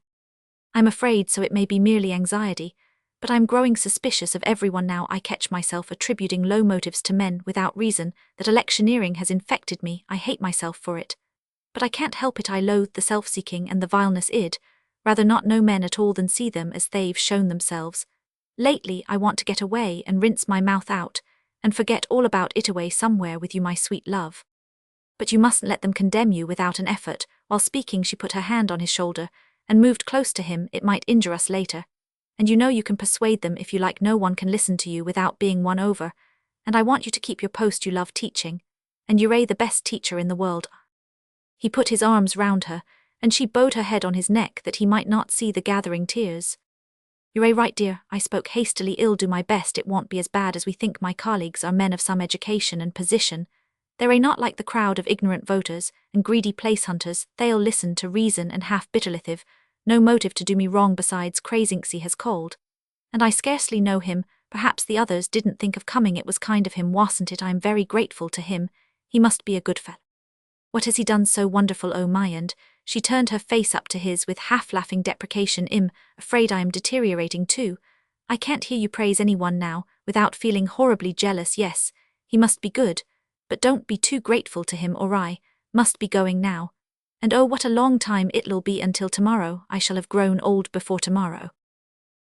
"I'm afraid so. It may be merely anxiety, but I'm growing suspicious of everyone now. I catch myself attributing low motives to men without reason. That electioneering has infected me. I hate myself for it. But I can't help it. I loathe the self-seeking and the vileness. I'd rather not know men at all than see them as they've shown themselves. Lately I want to get away and rinse my mouth out and forget all about it, away somewhere with you, my sweet love. But you mustn't let them condemn you." Without an effort, while speaking, she put her hand on his shoulder and moved close to him. "It might injure us later. And you know you can persuade them if you like. No one can listen to you without being won over. and I want you to keep your post you love teaching, and you're the best teacher in the world. He put his arms round her, and she bowed her head on his neck that he might not see the gathering tears. You're right, dear, I spoke hastily. I'll do my best. It won't be as bad as we think. My colleagues are men of some education and position. They're not like the crowd of ignorant voters and greedy place hunters. They'll listen to reason and half bitterlithive, no motive to do me wrong besides crazincy has called. And I scarcely know him. Perhaps the others didn't think of coming. It was kind of him, wasn't it? I'm very grateful to him. He must be a good fellow. What has he done so wonderful, oh my? And she turned her face up to his with half-laughing deprecation. Afraid I am deteriorating too. I can't hear you praise anyone now, without feeling horribly jealous. Yes, he must be good, but don't be too grateful to him or I must be going now. And oh, what a long time it'll be until tomorrow. I shall have grown old before tomorrow.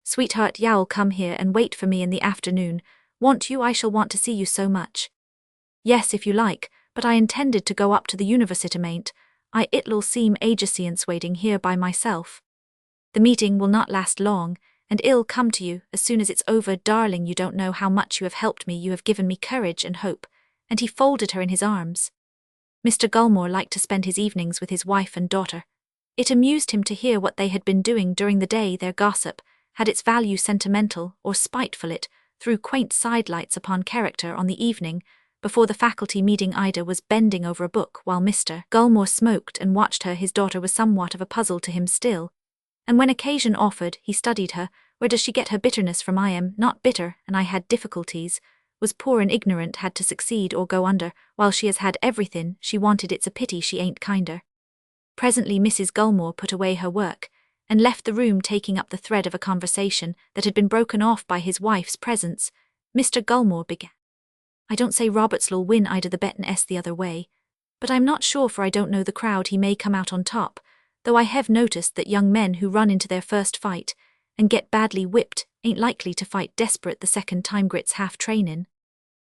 Sweetheart, you'll come here and wait for me in the afternoon. Won't you? I shall want to see you so much. Yes, if you like, but I intended to go up to the university, mate. It'll seem agency waiting here by myself. The meeting will not last long, and I'll come to you as soon as it's over. Darling, you don't know how much you have helped me. You have given me courage and hope. And he folded her in his arms. Mr. Gulmore liked to spend his evenings with his wife and daughter. It amused him to hear what they had been doing during the day. Their gossip had its value, sentimental or spiteful. It threw quaint sidelights upon character. On the evening before the faculty meeting, Ida was bending over a book while Mr. Gulmore smoked and watched her. His daughter was somewhat of a puzzle to him still, and when occasion offered, he studied her. Where does she get her bitterness from? I am not bitter, and I had difficulties, was poor and ignorant, had to succeed or go under, while she has had everything she wanted. It's a pity she ain't kinder. Presently Mrs. Gulmore put away her work and left the room, taking up the thread of a conversation that had been broken off by his wife's presence. Mr. Gulmore began. I don't say Roberts'll win Ida the bet and the other way, but I'm not sure, for I don't know the crowd. He may come out on top, though I have noticed that young men who run into their first fight and get badly whipped ain't likely to fight desperate the second time. Grit's half trainin'.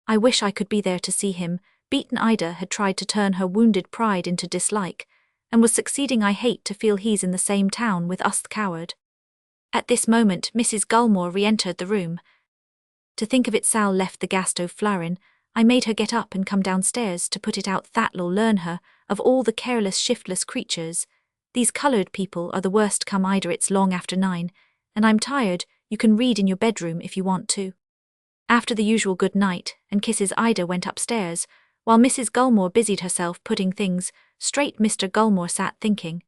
I wish I could be there to see him beaten. Ida had tried to turn her wounded pride into dislike, and was succeeding. I hate to feel he's in the same town with us, the coward. At this moment Mrs. Gulmore re-entered the room. To think of it, Sal left the gas stove flarin'. I made her get up and come downstairs to put it out. That'll learn her. Of all the careless, shiftless creatures, these coloured people are the worst. Come, Ida, it's long after 9, and I'm tired. You can read in your bedroom if you want to. After the usual good night and kisses, Ida went upstairs, while Mrs. Gulmore busied herself putting things straight. Mr. Gulmore sat thinking.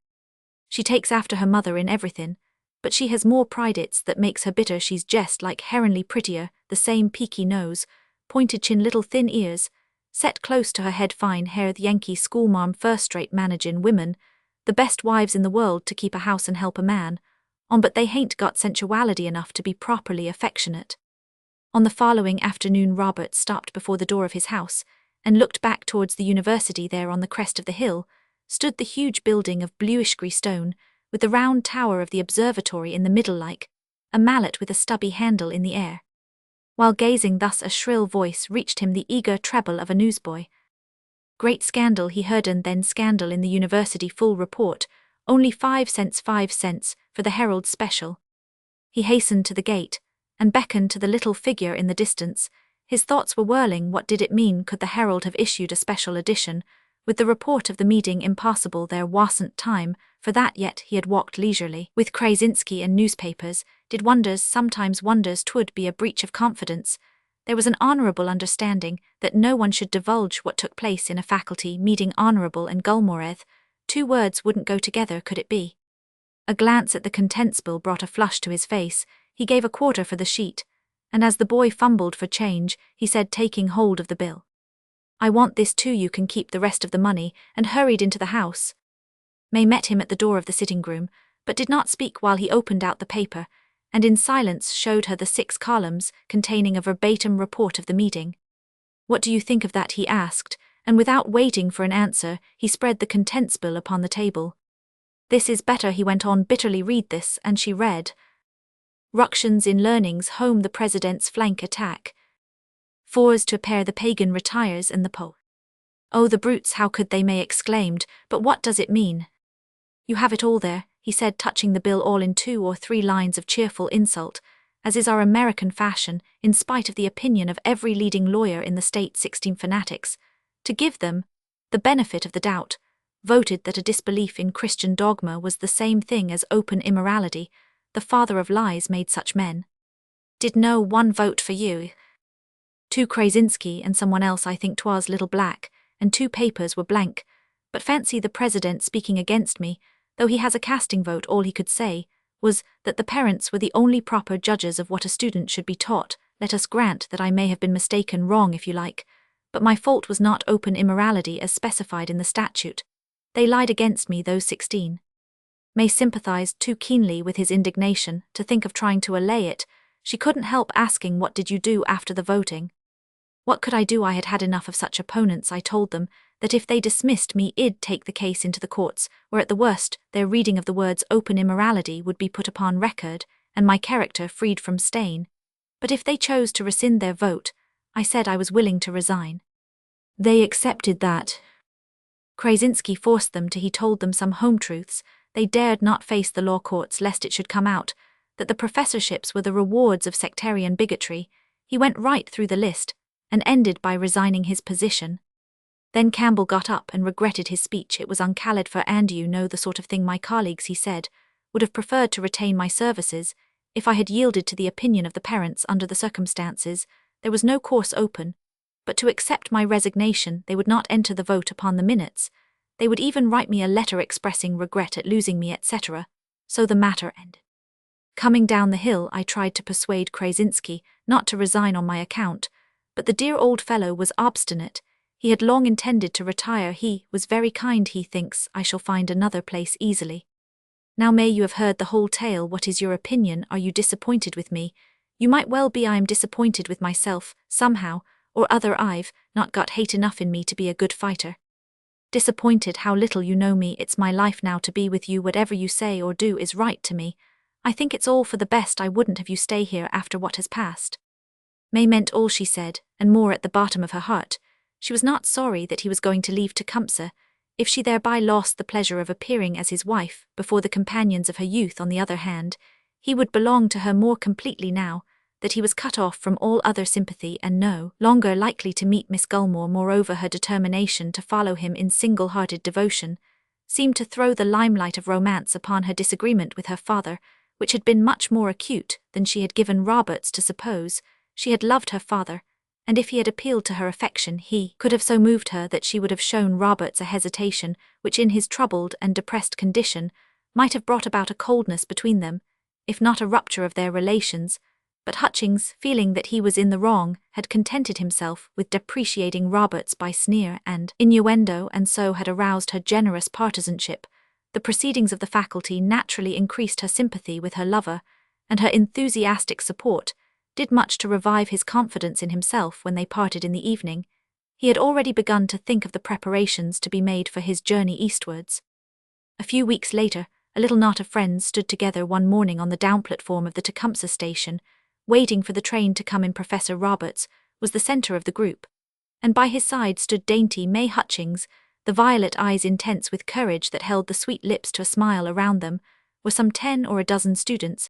She takes after her mother in everything, but she has more pride. It's that makes her bitter. She's just like Heronly, prettier, the same peaky nose, pointed chin, little thin ears, set close to her head, fine hair. The Yankee schoolmarm, first-rate managin' women, the best wives in the world to keep a house and help a man on, but they hain't got sensuality enough to be properly affectionate. On the following afternoon Robert stopped before the door of his house and looked back towards the university. There on the crest of the hill stood the huge building of bluish-grey stone, with the round tower of the observatory in the middle like a mallet with a stubby handle in the air. While gazing thus, a shrill voice reached him, the eager treble of a newsboy. Great scandal, he heard, and then scandal in the university. Full report, only 5 cents for the Herald special. He hastened to the gate and beckoned to the little figure in the distance. His thoughts were whirling. What did it mean? Could the Herald have issued a special edition with the report of the meeting? Impossible, there wasn't time for that yet. He had walked leisurely with Krasinski, and newspapers did wonders, sometimes wonders. 'Twould be a breach of confidence. There was an honourable understanding that no one should divulge what took place in a faculty meeting. Honourable and Gulmoreth, 2 words wouldn't go together, could it be? A glance at the contents bill brought a flush to his face. He gave a quarter for the sheet, and as the boy fumbled for change, he said, taking hold of the bill, I want this too. You can keep the rest of the money, and hurried into the house. May met him at the door of the sitting room, but did not speak while he opened out the paper, and in silence showed her the 6 columns containing a verbatim report of the meeting. What do you think of that? He asked, and without waiting for an answer, he spread the contents bill upon the table. This is better, he went on bitterly. Read this, and she read. Ructions in learning's home, the president's flank attack. 4s to pair, the pagan retires and the Pope. Oh, the brutes, how could they? May exclaimed, but what does it mean? You have it all there, he said, touching the bill, all in 2 or 3 lines of cheerful insult, as is our American fashion, in spite of the opinion of every leading lawyer in the state 16 fanatics, to give them the benefit of the doubt, voted that a disbelief in Christian dogma was the same thing as open immorality. The father of lies made such men. Did no one vote for you? 2 Krasinski and someone else, I think 'twas Little Black, and 2 papers were blank, but fancy the president speaking against me, though he has a casting vote. All he could say was that the parents were the only proper judges of what a student should be taught. Let us grant that I may have been mistaken, wrong if you like, but my fault was not open immorality as specified in the statute. They lied against me, those 16. May sympathized too keenly with his indignation to think of trying to allay it. She couldn't help asking, what did you do after the voting? What could I do? I had had enough of such opponents. I told them that if they dismissed me, I'd take the case into the courts, where at the worst their reading of the words open immorality would be put upon record, and my character freed from stain. But if they chose to rescind their vote, I said I was willing to resign. They accepted that. Krasinski forced them to. He told them some home truths. They dared not face the law courts lest it should come out that the professorships were the rewards of sectarian bigotry. He went right through the list, and ended by resigning his position. Then Campbell got up and regretted his speech. It was uncalled for, and you know the sort of thing my colleagues, he said, would have preferred to retain my services. If I had yielded to the opinion of the parents under the circumstances, there was no course open, but to accept my resignation. They would not enter the vote upon the minutes. They would even write me a letter expressing regret at losing me, etc. So the matter ended. Coming down the hill, I tried to persuade Krasinski not to resign on my account, but the dear old fellow was obstinate. He had long intended to retire. He was very kind. He thinks I shall find another place easily. Now, May, you have heard the whole tale. What is your opinion? Are you disappointed with me? You might well be. I am disappointed with myself, somehow or other. I've not got hate enough in me to be a good fighter. Disappointed? How little you know me. It's my life now to be with you. Whatever you say or do is right to me. I think it's all for the best. I wouldn't have you stay here after what has passed. May meant all she said, and more at the bottom of her heart. She was not sorry that he was going to leave Tecumseh, if she thereby lost the pleasure of appearing as his wife before the companions of her youth. On the other hand, he would belong to her more completely now that he was cut off from all other sympathy and no longer likely to meet Miss Gulmore. Moreover, her determination to follow him in single-hearted devotion seemed to throw the limelight of romance upon her disagreement with her father, which had been much more acute than she had given Roberts to suppose. She had loved her father, and if he had appealed to her affection, he could have so moved her that she would have shown Roberts a hesitation which in his troubled and depressed condition might have brought about a coldness between them, if not a rupture of their relations. But Hutchings, feeling that he was in the wrong, had contented himself with depreciating Roberts by sneer and innuendo, and so had aroused her generous partisanship. The proceedings of the faculty naturally increased her sympathy with her lover, and her enthusiastic support did much to revive his confidence in himself. When they parted in the evening, he had already begun to think of the preparations to be made for his journey eastwards. A few weeks later, a little knot of friends stood together one morning on the down platform of the Tecumseh station, waiting for the train to come in. Professor Roberts was the center of the group, and by his side stood dainty May Hutchings. The violet eyes, intense with courage that held the sweet lips to a smile around them, were some 10 or a dozen students,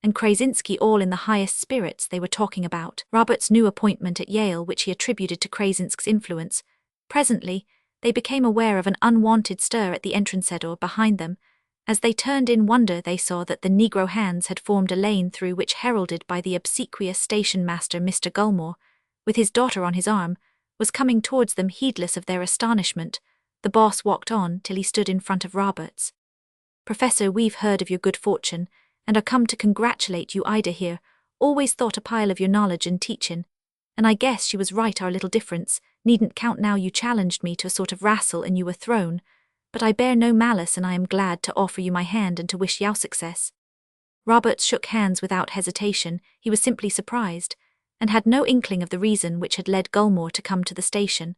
and Krasinski, all in the highest spirits. They were talking about Robert's new appointment at Yale, which he attributed to Krasinski's influence. Presently, they became aware of an unwanted stir at the entrance door behind them. As they turned in wonder, they saw that the Negro hands had formed a lane through which, heralded by the obsequious station master Mr. Gulmore, with his daughter on his arm, was coming towards them. Heedless of their astonishment, the boss walked on till he stood in front of Roberts. "Professor, we've heard of your good fortune, and are come to congratulate you. Ida here always thought a pile of your knowledge and teachin', and I guess she was right. Our little difference needn't count now. You challenged me to a sort of wrastle and you were thrown, but I bear no malice, and I am glad to offer you my hand and to wish you success." Roberts shook hands without hesitation. He was simply surprised, and had no inkling of the reason which had led Gulmore to come to the station,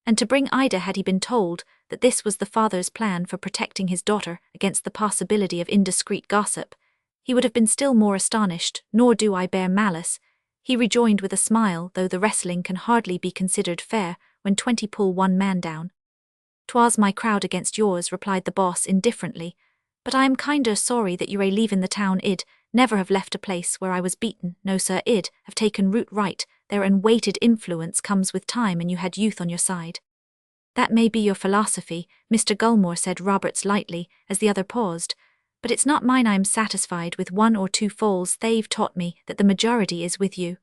and to bring Ida. Had he been told that this was the father's plan for protecting his daughter against the possibility of indiscreet gossip, he would have been still more astonished. "Nor do I bear malice," he rejoined with a smile, "though the wrestling can hardly be considered fair when 20 pull one man down." "'Twas my crowd against yours," replied the boss indifferently, "but I am kinder sorry that you're leaving the town. I'd Never have left a place where I was beaten, no sir, id have taken root right, their unweighted influence comes with time and you had youth on your side. That may be your philosophy, Mr. Gulmore, said Roberts lightly, as the other paused, but it's not mine. I'm satisfied with one or two falls they've taught me that the majority is with you.